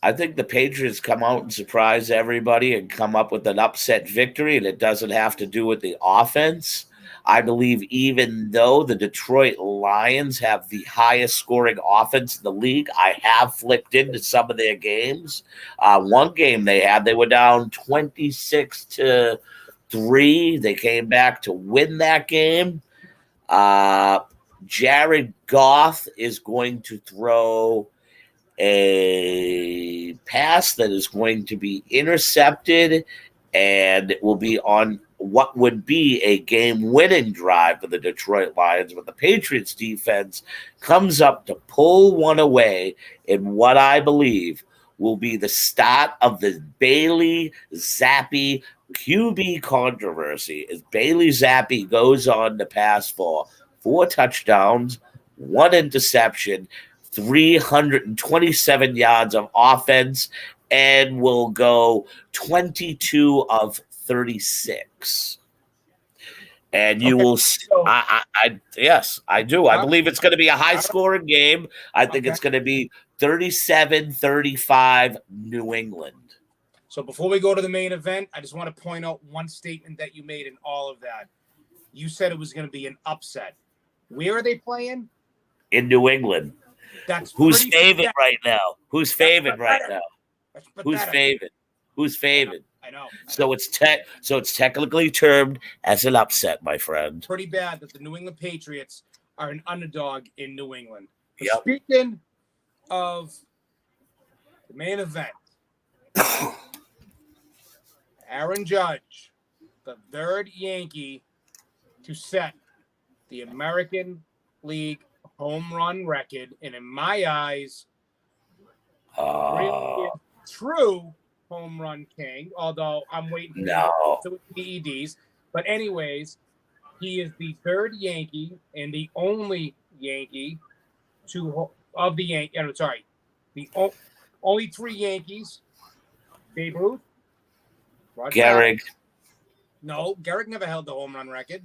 I think the Patriots come out and surprise everybody and come up with an upset victory, and it doesn't have to do with the offense. I believe even though the Detroit Lions have the highest scoring offense in the league, I have flipped into some of their games. One game they were down 26-3. They came back to win that game. Jared Goff is going to throw a pass that is going to be intercepted, and it will be on what would be a game-winning drive for the Detroit Lions. But the Patriots defense comes up to pull one away in what I believe will be the start of the Bailey Zappi QB controversy, as Bailey Zappi goes on to pass for 4 touchdowns, 1 interception, 327 yards of offense, and will go 22 of 36. And you will see. Yes, I do. I believe it's going to be a high-scoring game. I think it's going to be 37-35 New England. So before we go to the main event, I just want to point out one statement that you made in all of that. You said it was going to be an upset. Where are they playing? In New England. Who's favored right now? Who's favored right now? Who's favored? Who's favored? I know. So it's technically termed as an upset, my friend. Pretty bad that the New England Patriots are an underdog in New England. Yep. Speaking of the main event, Aaron Judge, the 3rd Yankee to set the American League home run record, and in my eyes, really true home run king, although I'm waiting for the PEDs. But anyways, he is the 3rd Yankee and the only Yankee only 3 Yankees Babe Ruth. Roger Gehrig. Maris. No, Gehrig never held the home run record.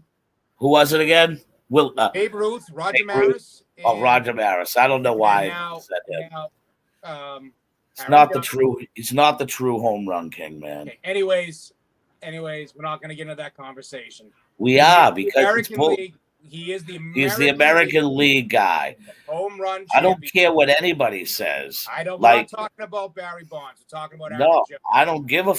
Who was it again? Babe Ruth, Roger Babe Ruth. Maris. Oh, Roger Maris. I don't know why I said that. It's not the true. It's not the true home run king, man. Okay. Anyways, we're not going to get into that conversation. We are because American League. He is the American he's the American League guy. Home run champion. I don't care what anybody says. We're not talking about Barry Bonds. We're talking about no. I don't give a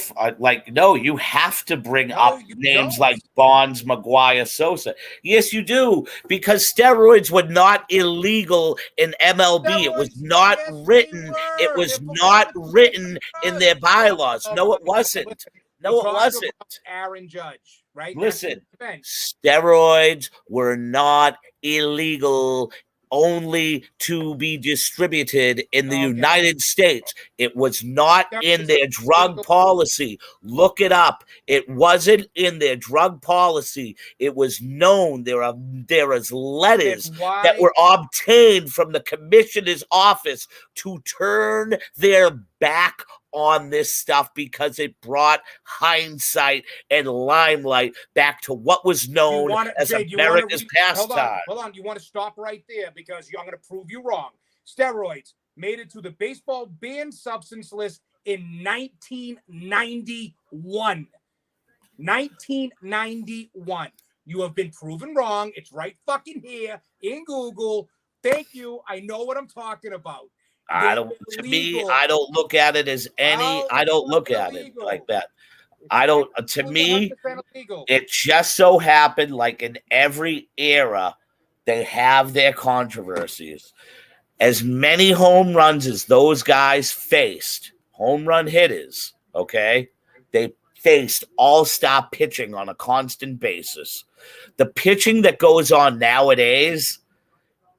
no. You have to bring up names like Bonds, McGwire, Sosa. Yes, you do, because steroids were not illegal in MLB. It was not written. It was not written in their bylaws. No, it wasn't. No, it wasn't. Aaron Judge, right? Listen, steroids were not illegal, only to be distributed in the United States. It was not in their drug policy. Look it up. It wasn't in their drug policy. It was known. There is letters that were obtained from the commissioner's office to turn their back on this stuff because it brought hindsight and limelight back to what was known as America's pastime. Hold on. You want to stop right there because I'm going to prove you wrong. Steroids made it to the baseball banned substance list in 1991. 1991. You have been proven wrong. It's right fucking here in Google. Thank you. I know what I'm talking about. I don't look at it as any. I don't look at it like that. I don't. To me, it just so happened, like in every era, they have their controversies. As many home runs as those guys faced, home run hitters, okay, they faced all-star pitching on a constant basis. The pitching that goes on nowadays.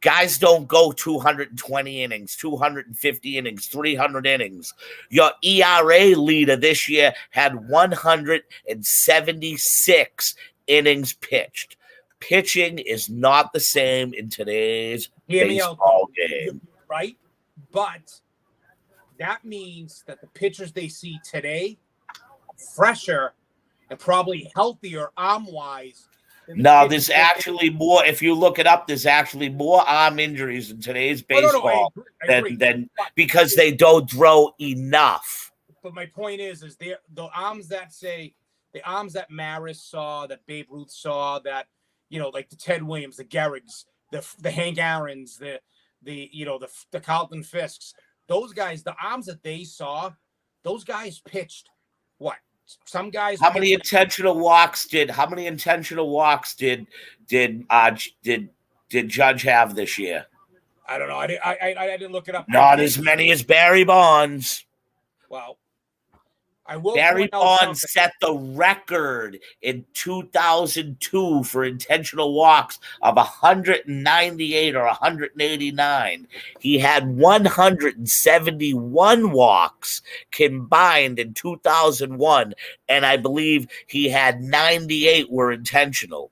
Guys don't go 220 innings, 250 innings, 300 innings. Your ERA leader this year had 176 innings pitched. Pitching is not the same in today's baseball game. Right? But that means that the pitchers they see today, fresher and probably healthier arm-wise. No, there's actually more. If you look it up, there's actually more arm injuries in today's baseball than because they don't throw enough. But my point is the arms that Maris saw, that Babe Ruth saw, that like the Ted Williams, the Gehrigs, the Hank Aarons, the Carlton Fisks, those guys, the arms that they saw, those guys pitched what? Some guys. How many intentional walks did Judge have this year? I don't know. I didn't look it up. Not as many as Barry Bonds. Well, I will. Barry Bonds set the record in 2002 for intentional walks of 198 or 189. He had 171 walks combined in 2001, and I believe he had 98 were intentional.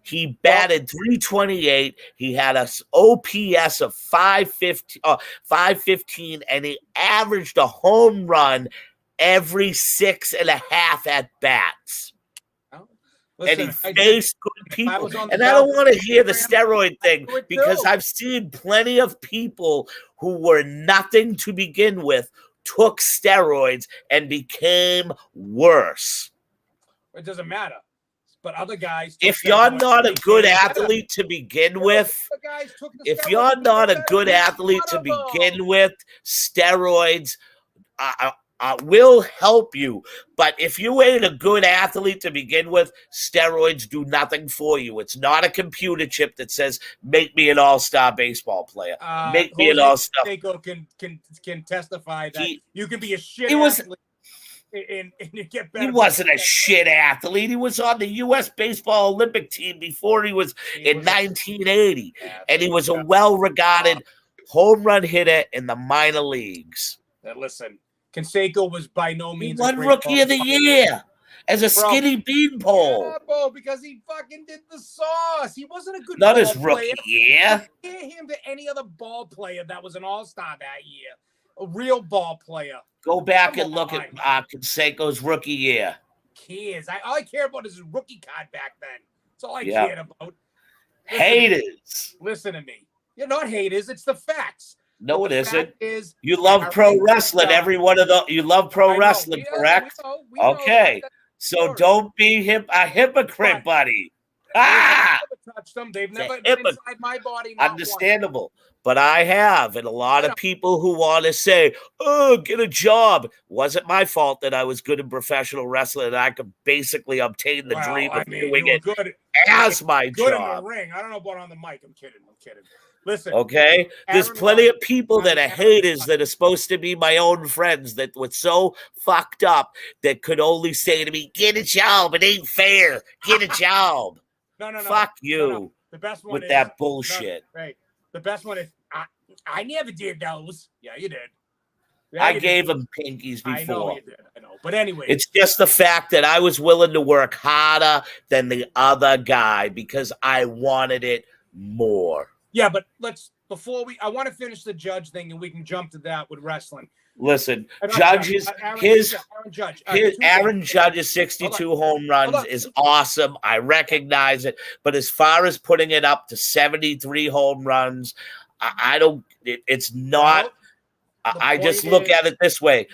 He batted 328. He had an OPS of 515, and he averaged a home run every 6.5 at bats. Listen, and he faced good people. And I don't want to hear the steroid thing because I've seen plenty of people who were nothing to begin with took steroids and became worse. It doesn't matter. But other guys. If you're not a good athlete to begin with, steroids will help you. But if you ain't a good athlete to begin with, steroids do nothing for you. It's not a computer chip that says, make me an all-star baseball player. Make me an all-star. Can testify that you can be a shit athlete. And get better. He wasn't a shit athlete. He was on the U.S. Baseball Olympic team before he was in 1980. And he was a well-regarded home run hitter in the minor leagues. Now listen, Canseco was by no means one rookie of the year as a skinny beanpole. Yeah, bro, because he fucking did the sauce. He wasn't a good not his rookie year. Compare him to any other ball player that was an all-star that year. a real ball player. Go back Come and look on. at Canseco's rookie year. Cares. All I care about is his rookie card back then. That's all I Yeah. cared about. Haters. Listen to me. You're not haters. It's the facts. No, But it the isn't. fact is, You love pro wrestling. Every one of the you love pro wrestling, correct? We know okay. that. So don't be a hypocrite, buddy. I've never touched them. They've never been inside my body. Understandable. But I have. And a lot of people who want to say, oh, get a job. Wasn't my fault that I was good in professional wrestling and I could basically obtain the dream of doing it as my good job. In the ring. I don't know about on the mic. I'm kidding. Listen. Okay? There's plenty of people that are haters that are supposed to be my own friends that were so fucked up that could only say to me, get a job. It ain't fair. Get a job. No. Fuck you. No. The best one with that bullshit. Right. The best one is I never did those. Yeah, you did. I gave him pinkies before. I know you did. I know. But anyway. It's just the fact that I was willing to work harder than the other guy because I wanted it more. Yeah, but I want to finish the Judge thing and we can jump to that with wrestling. Listen, Aaron Judge's 62 home runs is awesome. I recognize it. But as far as putting it up to 73 home runs, I don't, it's not, I just look at it this way.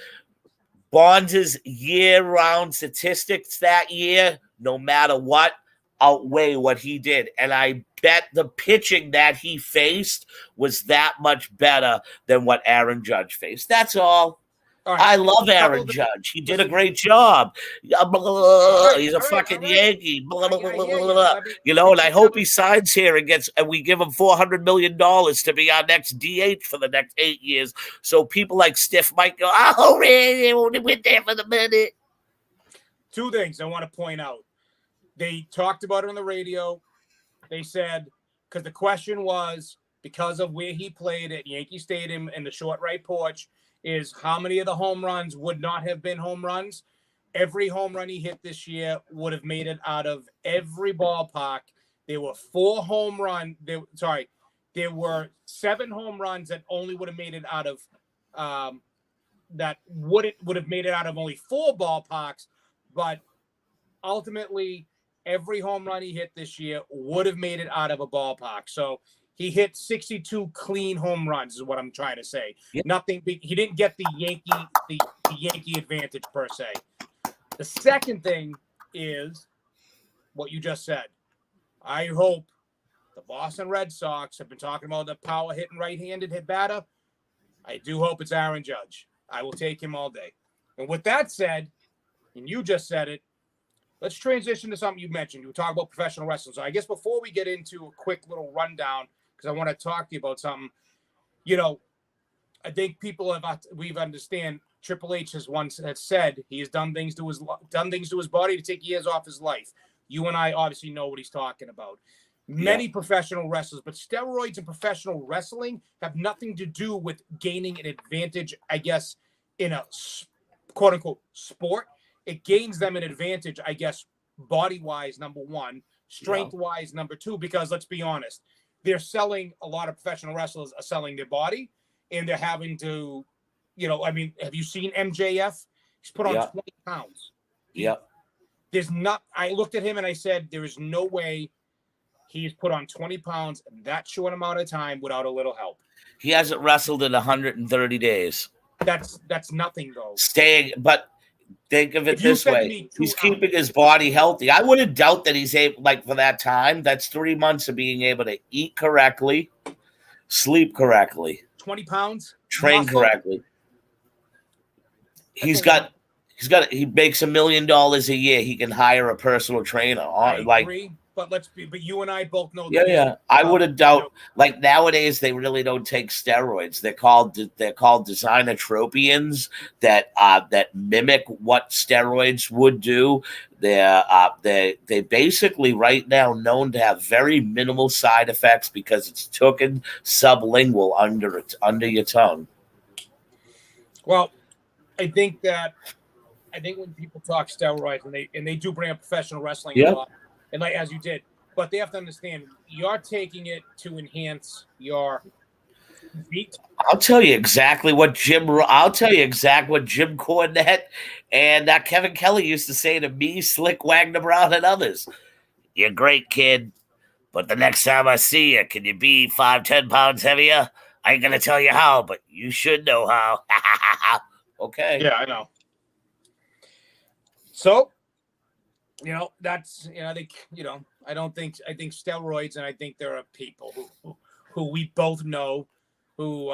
Bonds' year-round statistics that year, no matter what, outweigh what he did. And I bet the pitching that he faced was that much better than what Aaron Judge faced. That's all. Right. I love Aaron Judge. He did a great job. He's a fucking Yankee. You know, and I hope he signs here and we give him $400 million to be our next DH for the next 8 years. So people like Stiff might go, oh, man, only went there for the minute. Two things I want to point out. They talked about it on the radio. They said, because the question was, because of where he played at Yankee Stadium in the short right porch, is how many of the home runs would not have been home runs. Every home run he hit this year would have made it out of every ballpark. There were there were 7 home runs that only would have made it out of would have made it out of only 4 ballparks, but ultimately every home run he hit this year would have made it out of a ballpark. So he hit 62 clean home runs is what I'm trying to say. Yep. Nothing big. He didn't get the Yankee advantage per se. The second thing is what you just said. I hope the Boston Red Sox have been talking about the power hitting right-handed hit batter. I do hope it's Aaron Judge. I will take him all day. And with that said, and you just said it, let's transition to something you mentioned. You talk about professional wrestling. So I guess before we get into a quick little rundown, because I want to talk to you about something, you know, I think we've understand Triple H has said he has done things to his body to take years off his life. You and I obviously know what he's talking about. Many professional wrestlers, but steroids in professional wrestling have nothing to do with gaining an advantage, I guess, in a quote unquote sport. It gains them an advantage, I guess, body-wise, number one, strength-wise, number two, because let's be honest, they're selling, a lot of professional wrestlers are selling their body, and they're having to, you know, I mean, have you seen MJF? He's put on 20 pounds. I looked at him and I said, there is no way he's put on 20 pounds in that short amount of time without a little help. He hasn't wrestled in 130 days. That's nothing, though. But think of it this way. He's keeping his body healthy. I wouldn't doubt that he's able, like for that time, that's 3 months of being able to eat correctly, sleep correctly. 20 pounds? Train correctly. He makes $1 million a year. He can hire a personal trainer. I agree. But you and I both know that. Yeah. I wouldn't doubt. Like nowadays, they really don't take steroids. They're called designer tropians that mimic what steroids would do. They basically right now known to have very minimal side effects because it's taken sublingual under your tongue. Well, I think when people talk steroids and they do bring up professional wrestling a lot. And like as you did, but they have to understand you're taking it to enhance your physique. I'll tell you exactly what Jim Cornette and Kevin Kelly used to say to me, Slick Wagner Brown, and others. You're great, kid, but the next time I see you, can you be 5-10 pounds heavier? I ain't gonna tell you how, but you should know how. Okay. Yeah, I know. So, that's I think I think steroids, and I think there are people who we both know who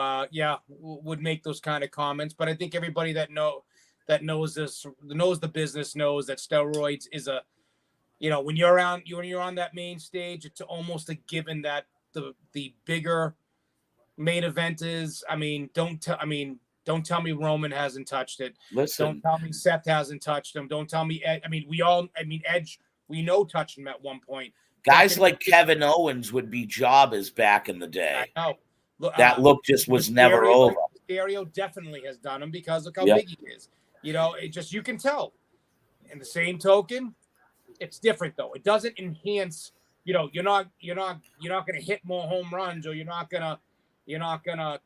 would make those kind of comments. But I think everybody that knows the business knows that steroids is a when you're on that main stage, it's almost a given that the bigger main event is. Don't tell me Roman hasn't touched it. Listen. Don't tell me Seth hasn't touched him. Don't tell me Ed. Edge, we know touched him at one point. Guys like Kevin Owens would be jobbers back in the day. I know. That look just was never over. Mysterio definitely has done him because look how big he is. It just, you can tell. In the same token, it's different though. It doesn't enhance. You're not going to hit more home runs, or you're not gonna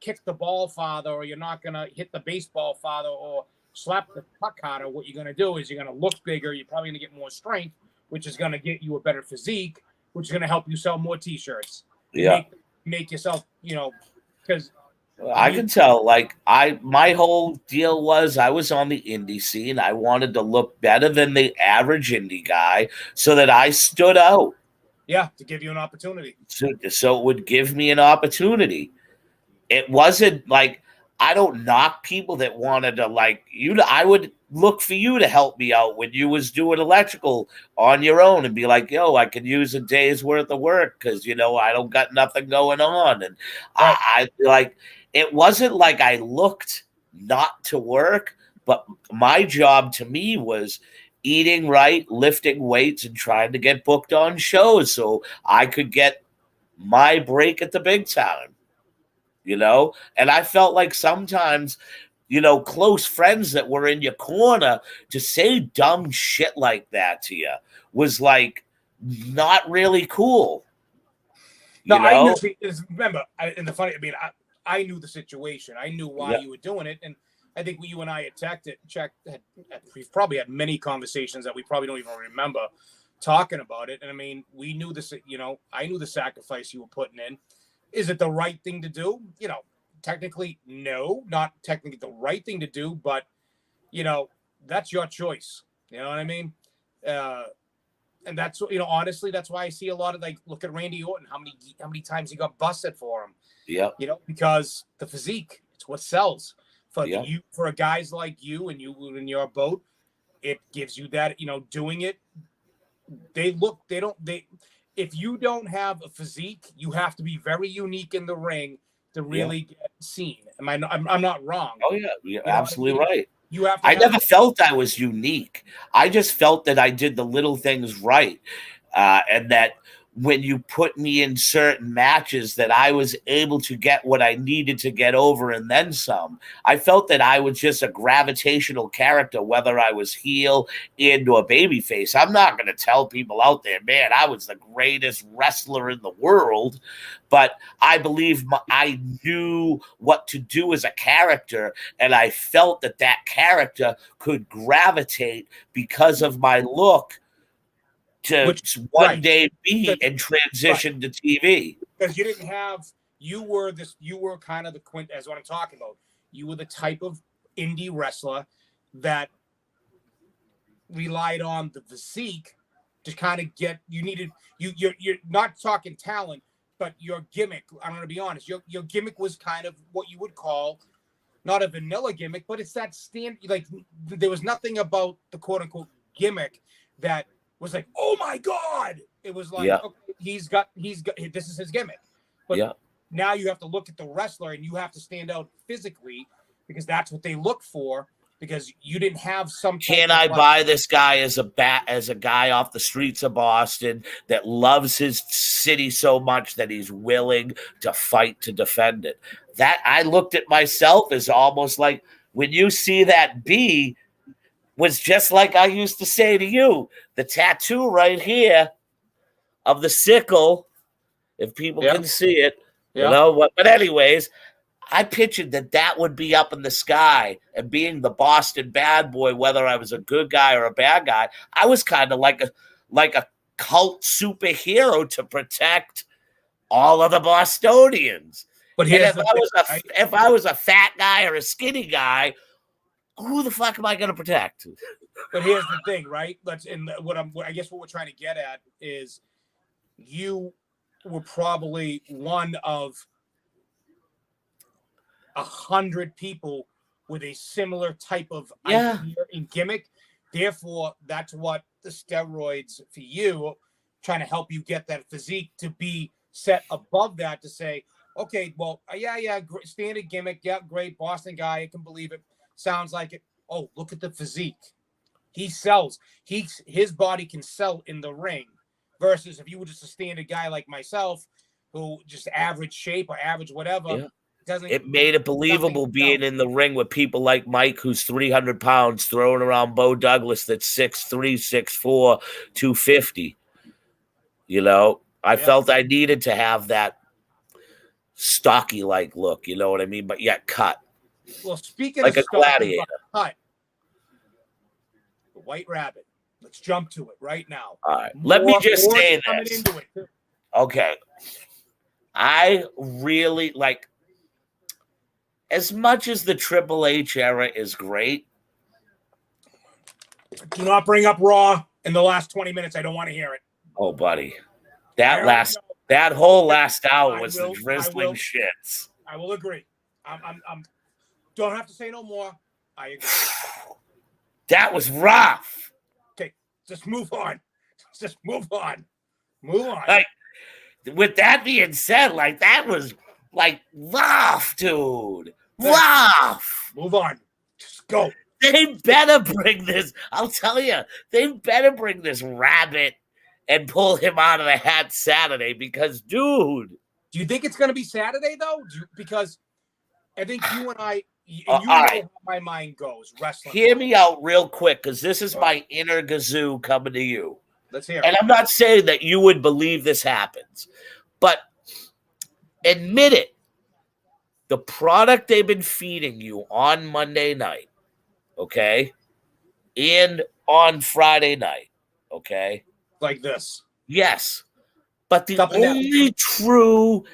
kick the ball farther, or you're not gonna hit the baseball farther, or slap the puck harder. What you're gonna do is you're gonna look bigger. You're probably gonna get more strength, which is gonna get you a better physique, which is gonna help you sell more T-shirts. Yeah, make yourself, because I can tell. My whole deal was I was on the indie scene. I wanted to look better than the average indie guy, so that I stood out. Yeah, to give you an opportunity. So it would give me an opportunity. It wasn't like I don't knock people that wanted to I would look for you to help me out when you was doing electrical on your own and be like, yo, I could use a day's worth of work because, I don't got nothing going on. And I it wasn't like I looked not to work, but my job to me was eating right, lifting weights, and trying to get booked on shows so I could get my break at the big time. And I felt like sometimes, close friends that were in your corner to say dumb shit like that to you was not really cool. No, I knew. Remember, I knew the situation. I knew why you were doing it, and I think you and I had we've probably had many conversations that we probably don't even remember talking about it. And we knew this. I knew the sacrifice you were putting in. Is it the right thing to do? Technically, no, not technically the right thing to do, but that's your choice. You know what I mean? And that's honestly, that's why I see a lot of look at Randy Orton, how many times he got busted for him. Yeah. Because the physique, it's what sells for for guys like you and you in your boat. It gives you that, doing it. If you don't have a physique, you have to be very unique in the ring to really get seen. I'm not wrong. Oh yeah, you're absolutely right. You have. I never felt I was unique. I just felt that I did the little things right, and that when you put me in certain matches, that I was able to get what I needed to get over and then some. I felt that I was just a gravitational character, whether I was heel or babyface. I'm not going to tell people out there, man, I was the greatest wrestler in the world, but I believe I knew what to do as a character, and I felt that character could gravitate because of my look to one day be and transition to TV. Because you were kind of the quint, as what I'm talking about. You were the type of indie wrestler that relied on the physique to kind of you're not talking talent, but your gimmick, I'm going to be honest, your gimmick was kind of what you would call not a vanilla gimmick, but it's that there was nothing about the quote unquote gimmick that was like, oh my God. It was like, okay, he's got, this is his gimmick. But now you have to look at the wrestler and you have to stand out physically because that's what they look for, because you didn't have some. Can I buy this guy as a guy off the streets of Boston that loves his city so much that he's willing to fight to defend it? That I looked at myself as almost like when you see that B, was just like I used to say to you, the tattoo right here of the sickle, if people can see it, but anyways, I pictured that would be up in the sky, and being the Boston bad boy, whether I was a good guy or a bad guy, I was kind of like a cult superhero to protect all of the Bostonians. But And here's the thing, right? if I was a fat guy or a skinny guy, who the fuck am I going to protect? But here's the thing, right? I guess what we're trying to get at is you were probably one of 100 people with a similar type of idea and gimmick. Therefore, that's what the steroids for you, trying to help you get that physique to be set above that, to say, okay, well, standard gimmick, yeah, great, Boston guy, I can believe it, sounds like it. Oh, look at the physique. He sells. His body can sell in the ring. Versus if you were just a standard guy like myself, who just average shape or average whatever, it made it believable being in the ring with people like Mike, who's 300 pounds, throwing around Bo Douglas that's 6'3", 6'4", 250. You know, I felt I needed to have that stocky-like look, you know what I mean? But yet cut. Well, speaking like of a gladiator. Cut, the White Rabbit. Let's jump to it right now. All right. Let me just say this. Into it. Okay. I really like, as much as the Triple H era is great. Do not bring up Raw in the last 20 minutes. I don't want to hear it. Oh, buddy. That whole last hour was the drizzling shits. I will agree. I'm don't have to say no more. I agree. That was rough. Okay, just move on. Just move on. Move on. Like, with that being said, like, that was like rough, dude. Rough. Move on. Just go. They better bring this. I'll tell you, they better bring this rabbit and pull him out of the hat Saturday, because, dude. Do you think it's going to be Saturday, though? Because I think you and I, know right. how my mind goes. Wrestling. Hear me out real quick, because this is my inner Gazoo coming to you. Let's hear it. And I'm not saying that you would believe this happens, but admit it. The product they've been feeding you on Monday night, okay, and on Friday night, okay? Like this. Yes. But the only true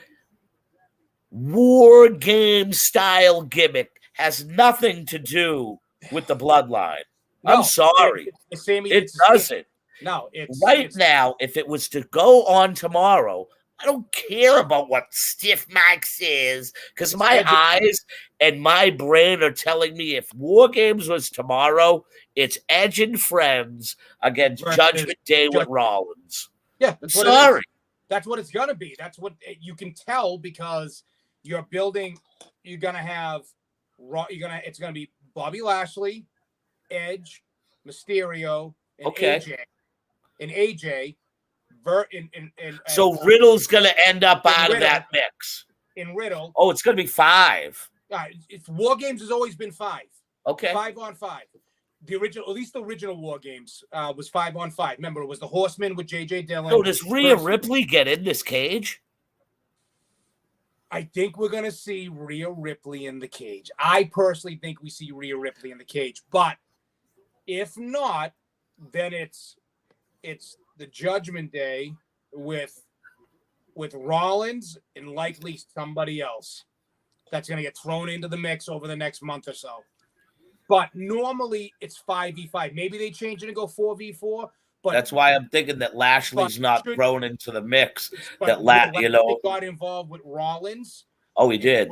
war game style gimmick has nothing to do with the bloodline. No, I'm sorry. It doesn't. No, it's now, if it was to go on tomorrow, I don't care about what Stiff Mike says, because my eyes and my brain are telling me if War Games was tomorrow, it's Edge and Friends against Judgment Day with Rollins. Yeah, sorry. That's what it's gonna be. That's what you can tell, because you're building. You're gonna have It's gonna be Bobby Lashley, Edge, Mysterio, and AJ. So Riddle's gonna end up out of that mix. In Riddle. Oh, it's gonna be 5. It's War Games has always been 5. Okay. 5-on-5. The original, at least the original War Games, was 5-on-5. Remember, it was the Horsemen with J.J. Dillon. So does Rhea Ripley get in this cage? I think we're going to see Rhea Ripley in the cage. I personally think we see Rhea Ripley in the cage. But if not, then it's the Judgment Day with Rollins and likely somebody else that's going to get thrown into the mix over the next month or so. But normally it's 5v5. Maybe they change it and go 4v4. But that's why I'm thinking that Lashley's not thrown into the mix. That Lashley got involved with Rollins. Oh, he did.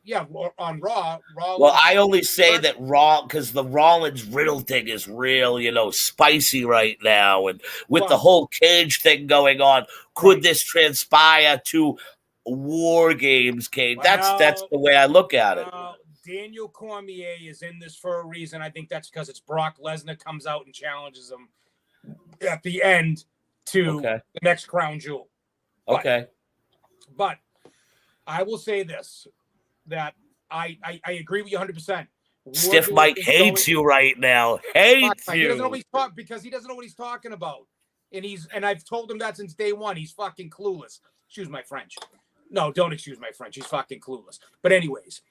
Yeah, on Raw. Rollins. Well, I only say that Raw because the Rollins Riddle thing is real, spicy right now, and with the whole cage thing going on, could this transpire to War Games cage? That's the way I look at it. Daniel Cormier is in this for a reason. I think that's because it's Brock Lesnar comes out and challenges him at the end to the next crown jewel. But I will say this, that I agree with you 100%. Stiff Mike hates you right now. Hates you. He doesn't know what he's talking, because he doesn't know what he's talking about. And I've told him that since day one. He's fucking clueless. Excuse my French. No, don't excuse my French. He's fucking clueless. But anyways,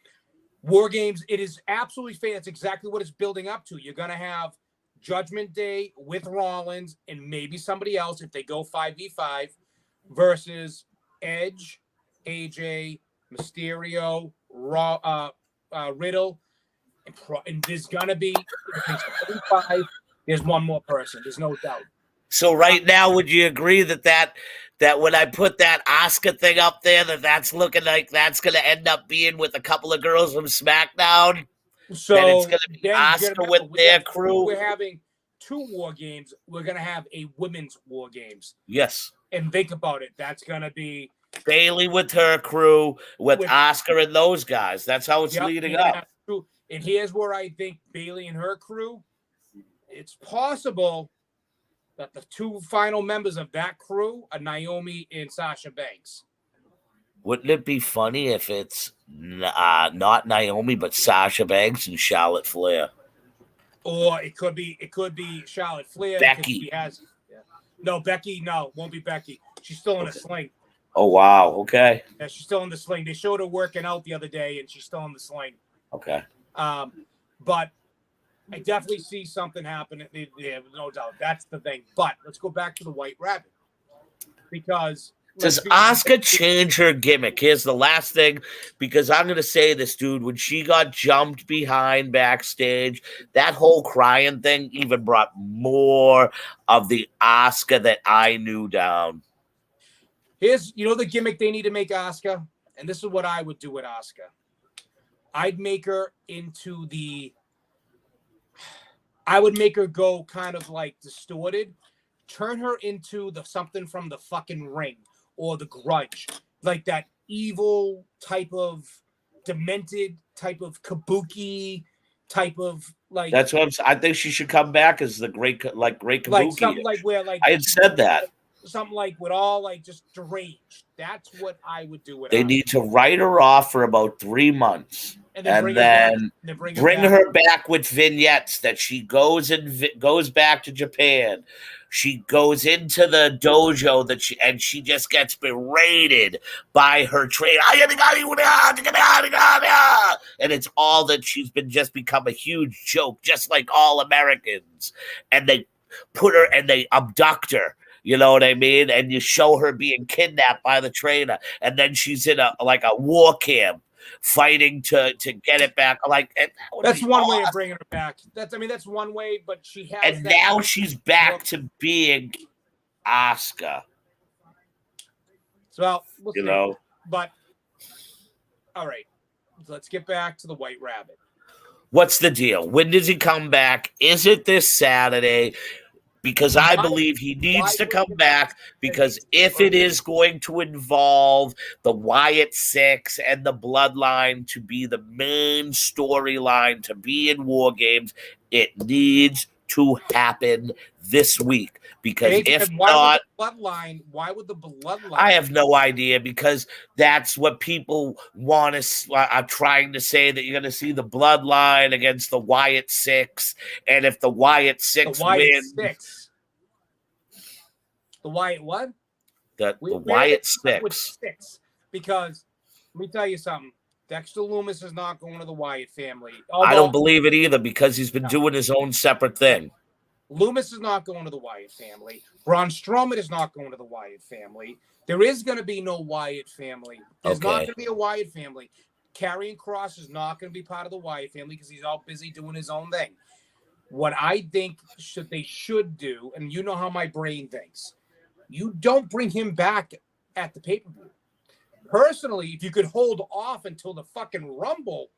War Games, it is absolutely fair. That's exactly what it's building up to. You're going to have Judgment Day with Rollins and maybe somebody else if they go 5v5 versus Edge, AJ, Mysterio, Riddle. And there's going to be, if it's 5v5, there's one more person. There's no doubt. So right now, would you agree that when I put that Oscar thing up there, that's looking like that's going to end up being with a couple of girls from SmackDown? So then it's going to be Oscar with their crew. We're having 2 War Games. We're going to have a women's War Games. Yes. And think about it. That's going to be Bailey with her crew, with Oscar and those guys. That's how it's leading up. And here's where I think Bailey and her crew, it's possible that the 2 final members of that crew are Naomi and Sasha Banks. Wouldn't it be funny if it's not Naomi, but Sasha Banks and Charlotte Flair? Or it could be Charlotte Flair. Becky. No, Becky, no, won't be Becky. She's still in a sling. Oh, wow. Okay. Yeah, she's still in the sling. They showed her working out the other day, and she's still in the sling. Okay. But I definitely see something happening. Yeah, no doubt. That's the thing. But let's go back to the White Rabbit. Because does Asuka change her gimmick? Here's the last thing, because I'm going to say this, dude. When she got jumped behind backstage, that whole crying thing even brought more of the Asuka that I knew down. Here's, the gimmick they need to make Asuka? And this is what I would do with Asuka. I'd make her into I would make her go kind of like distorted, turn her into something from the fucking Ring or the Grudge, like that evil type of demented type of kabuki type of like. That's what I think she should come back as the great kabuki. Like something like where like I had said that. Something like with all like just deranged. That's what I would do with her. They need to write her off for about 3 months. And then bring her back with vignettes that she goes back to Japan. She goes into the dojo and she just gets berated by her trainer. And it's all that she's become a huge joke, just like all Americans. And they put her and they abduct her. You know what I mean? And you show her being kidnapped by the trainer. And then she's in a war camp fighting to get it back. That's one way of bringing her back. That's one way, but she has. And now she's back to being Asuka. So we'll see. But all right, let's get back to the White Rabbit. What's the deal? When does he come back? Is it this Saturday? Because I believe he needs to come back, because if it is going to involve the Wyatt Six and the Bloodline to be the main storyline to be in War Games, it needs to happen this week. Because if not, why would the Bloodline? I have no idea, because that's what people want to are trying to say, that you're going to see the Bloodline against the Wyatt Six, and if the Wyatt Six wins, the Wyatt what? The Wyatt Six. Because let me tell you something. Dexter Lumis is not going to the Wyatt family. I don't believe it either, because he's been doing his own separate thing. Lumis is not going to the Wyatt family. Braun Strowman is not going to the Wyatt family. There is going to be no Wyatt family. There's not going to be a Wyatt family. Karrion Kross is not going to be part of the Wyatt family because he's all busy doing his own thing. What I think they should do, and you know how my brain thinks, you don't bring him back at the pay-per-view. Personally, if you could hold off until the fucking Rumble,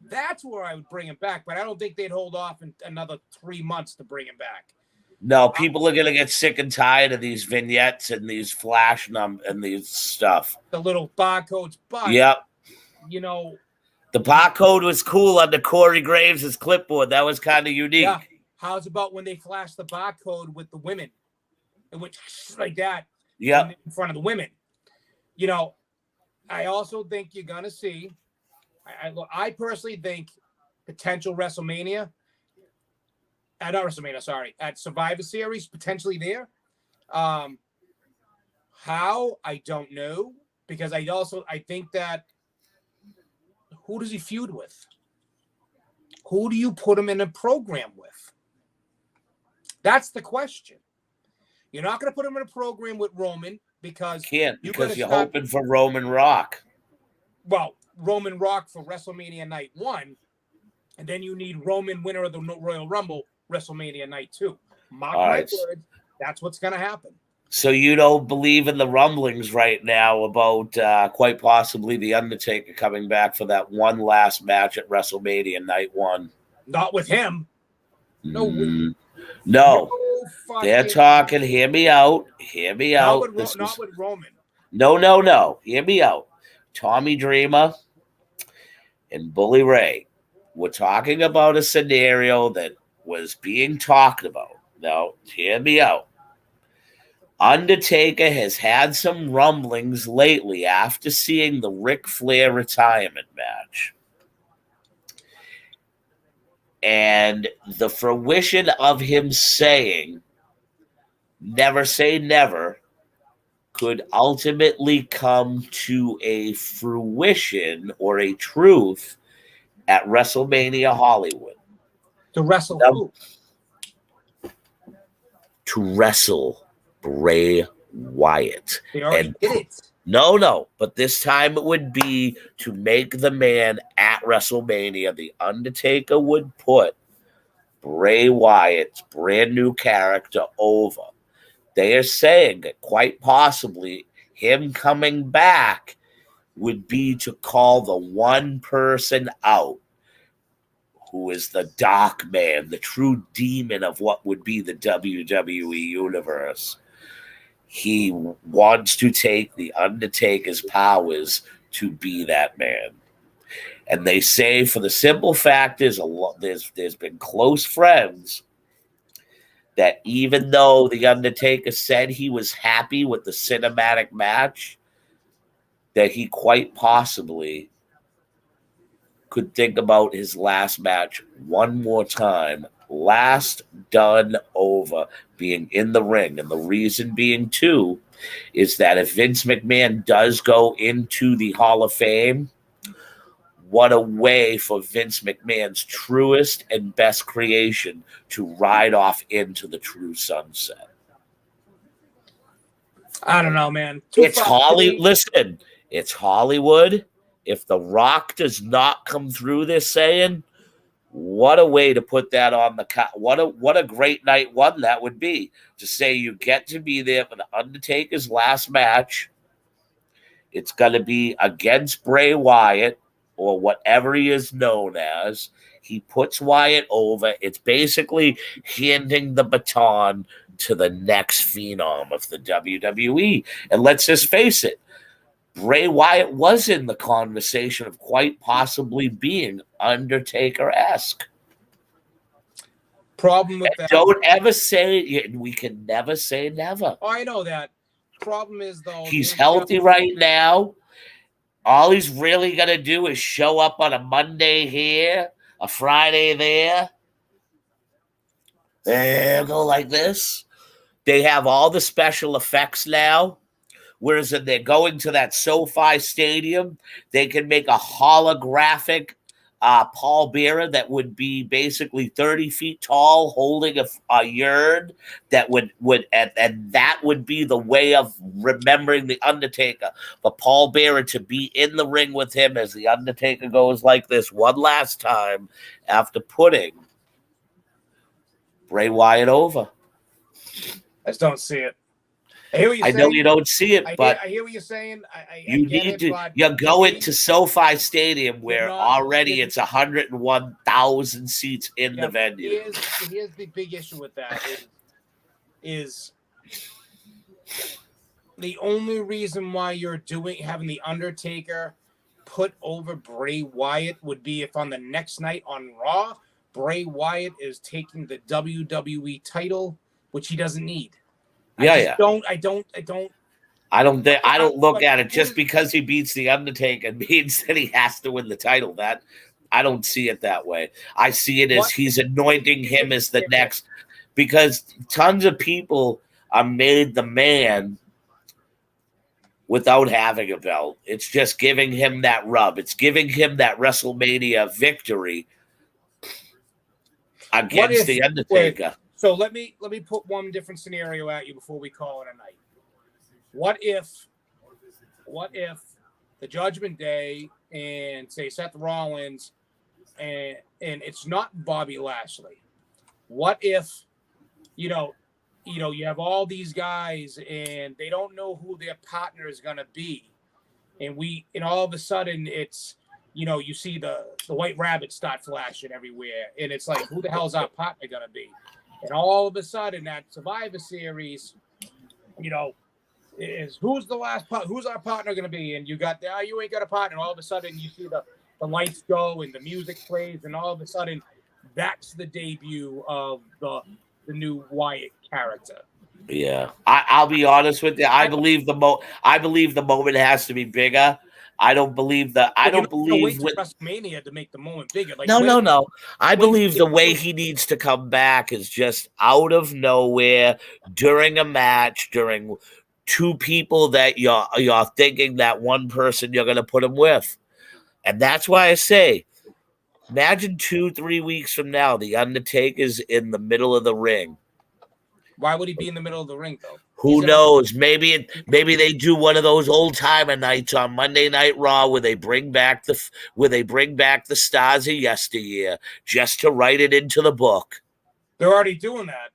that's where I would bring him back. But I don't think they'd hold off in another 3 months to bring him back. No, people are going to get sick and tired of these vignettes and these flash and these stuff. The little barcodes. But, yep. You know. The barcode was cool under Corey Graves' clipboard. That was kind of unique. Yeah. How's about when they flashed the barcode with the women? It went like that. Yeah. In front of the women. You know, I also think you're going to see, I personally think potential WrestleMania, not WrestleMania, sorry, at Survivor Series, potentially there. How? I don't know. because I think that who does he feud with? Who do you put him in a program with? That's the question. You're not going to put him in a program with Roman because Can't, you're because you're hoping for Roman Rock. Well, Roman Rock for WrestleMania Night 1, and then you need Roman winner of the Royal Rumble WrestleMania Night 2. Mark my words, that's what's going to happen. So you don't believe in the rumblings right now about quite possibly The Undertaker coming back for that one last match at WrestleMania Night 1? Not with him. No. They're talking. Hear me out. Not with Roman. No. Hear me out. Tommy Dreamer and Bully Ray were talking about a scenario that was being talked about. Now, hear me out. Undertaker has had some rumblings lately after seeing the Ric Flair retirement match. And the fruition of him saying, never say never, could ultimately come to a fruition or a truth at WrestleMania Hollywood. To wrestle who? To wrestle Bray Wyatt. They already did it. No. But this time it would be to make the man at WrestleMania. The Undertaker would put Bray Wyatt's brand new character over. They are saying that quite possibly him coming back would be to call the one person out who is the dark man, the true demon of what would be the WWE universe. He wants to take the Undertaker's powers to be that man. And they say, for the simple fact is, there's been close friends that even though the Undertaker said he was happy with the cinematic match, that he quite possibly could think about his last match one more time, last done over, being in the ring. And the reason being, too, is that if Vince McMahon does go into the Hall of Fame, what a way for Vince McMahon's truest and best creation to ride off into the true sunset. I don't know, man. It's Hollywood. Listen, it's Hollywood. If The Rock does not come through this saying, what a way to put that on the what a great night one that would be, to say you get to be there for the Undertaker's last match. It's going to be against Bray Wyatt, or whatever he is known as. He puts Wyatt over. It's basically handing the baton to the next phenom of the WWE. And let's just face it, Bray Wyatt was in the conversation of quite possibly being Undertaker-esque. Problem with that. Don't ever say, we can never say never. Oh, I know that. Problem is, though, he's healthy right now. All he's really going to do is show up on a Monday here, a Friday there. Go like this. They have all the special effects now. Whereas if they're going to that SoFi Stadium, they can make a holographic Paul Bearer that would be basically 30 feet tall, holding a urn that would and that would be the way of remembering the Undertaker. For Paul Bearer to be in the ring with him as the Undertaker goes like this one last time after putting Bray Wyatt over. I just don't see it. I hear what you're saying. Know you don't see it, but I hear what you're saying. You're going to SoFi Stadium where already it's 101,000 seats in the venue. Here's the big issue with that is the only reason why you're having the Undertaker put over Bray Wyatt would be if on the next night on Raw, Bray Wyatt is taking the WWE title, which he doesn't need. I don't look at it just because he beats the Undertaker means that he has to win the title. That I don't see it that way. I see it as he's anointing him as the next, because tons of people are made the man without having a belt. It's just giving him that rub. It's giving him that WrestleMania victory against The Undertaker. So let me put one different scenario at you before we call it a night. What if the Judgment Day and say Seth Rollins and it's not Bobby Lashley? What if you have all these guys and they don't know who their partner is gonna be, and all of a sudden it's you see the white rabbit start flashing everywhere, and it's like, who the hell is our partner gonna be? And all of a sudden that Survivor Series, is who's our partner gonna be? And you got you ain't got a partner. And all of a sudden you see the lights go and the music plays, and all of a sudden that's the debut of the new Wyatt character. Yeah, I'll be honest with you. I believe the moment has to be bigger. I don't believe with WrestleMania to make the moment bigger. No. I believe the way he needs to come back is just out of nowhere during a match, during two people that you're thinking that one person you're going to put him with. And that's why I say, imagine 2-3 weeks from now, The Undertaker's in the middle of the ring. Why would he be in the middle of the ring, though? Who knows? Maybe they do one of those old timer nights on Monday Night Raw where they bring back the stars of yesteryear just to write it into the book. They're already doing that.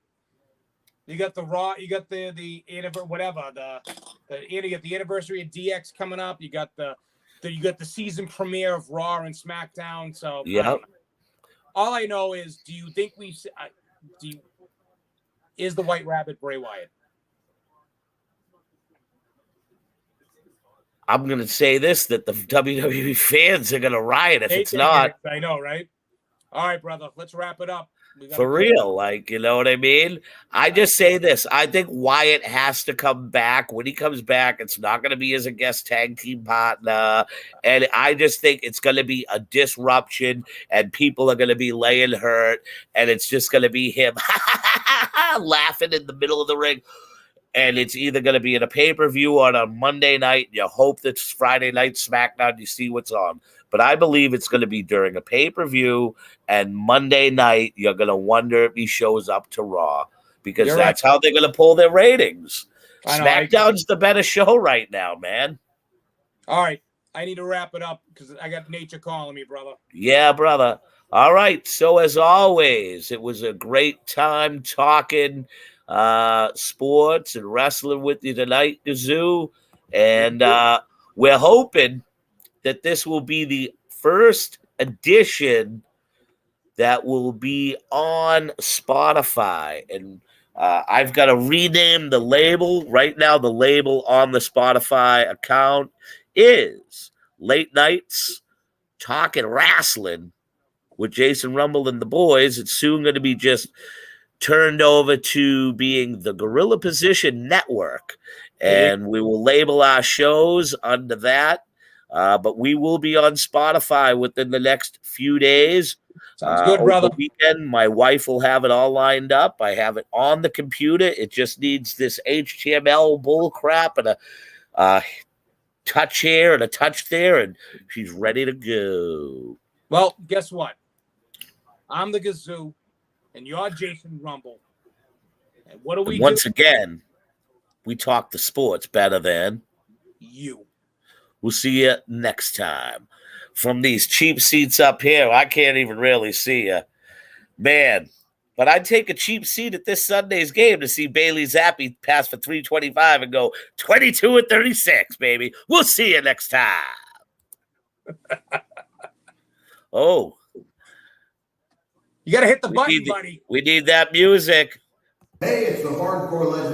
You got the Raw, you got the whatever you get the anniversary of DX coming up. You got the season premiere of Raw and SmackDown. So yeah. All I know is, do you think is the White Rabbit Bray Wyatt? I'm going to say this, that the WWE fans are going to riot if it's not. I know, right? All right, brother, let's wrap it up. For real, you know what I mean? I just say this. I think Wyatt has to come back. When he comes back, it's not going to be as a guest tag team partner. And I just think it's going to be a disruption, and people are going to be laying hurt, and it's just going to be him laughing in the middle of the ring. And it's either going to be in a pay-per-view or on a Monday night. You hope that Friday night SmackDown, you see what's on. But I believe it's going to be during a pay-per-view, and Monday night, you're going to wonder if he shows up to Raw, because that's how they're going to pull their ratings. SmackDown's the better show right now, man. All right. I need to wrap it up because I got nature calling me, brother. Yeah, brother. All right. So as always, it was a great time talking sports and wrestling with you tonight, Gazoo. And we're hoping that this will be the first edition that will be on Spotify. And I've got to rename the label. Right now, the label on the Spotify account is Late Nights Talking Wrestling with Jason Rumble and the Boys. It's soon going to be just turned over to being the Gorilla Position Network. And we will label our shows under that. But we will be on Spotify within the next few days. Sounds good, brother. Over the weekend, my wife will have it all lined up. I have it on the computer. It just needs this HTML bull crap and a touch here and a touch there, and she's ready to go. Well, guess what? I'm the Gazoo, and you're Jason Rumble. And what do we do? Once again, we talk the sports better than you. We'll see you next time. From these cheap seats up here, I can't even really see you. Man, but I'd take a cheap seat at this Sunday's game to see Bailey Zappi pass for 325 and go 22-36, baby. We'll see you next time. Oh. You got to hit the button, buddy. We need that music. Hey, it's the Hardcore Legend.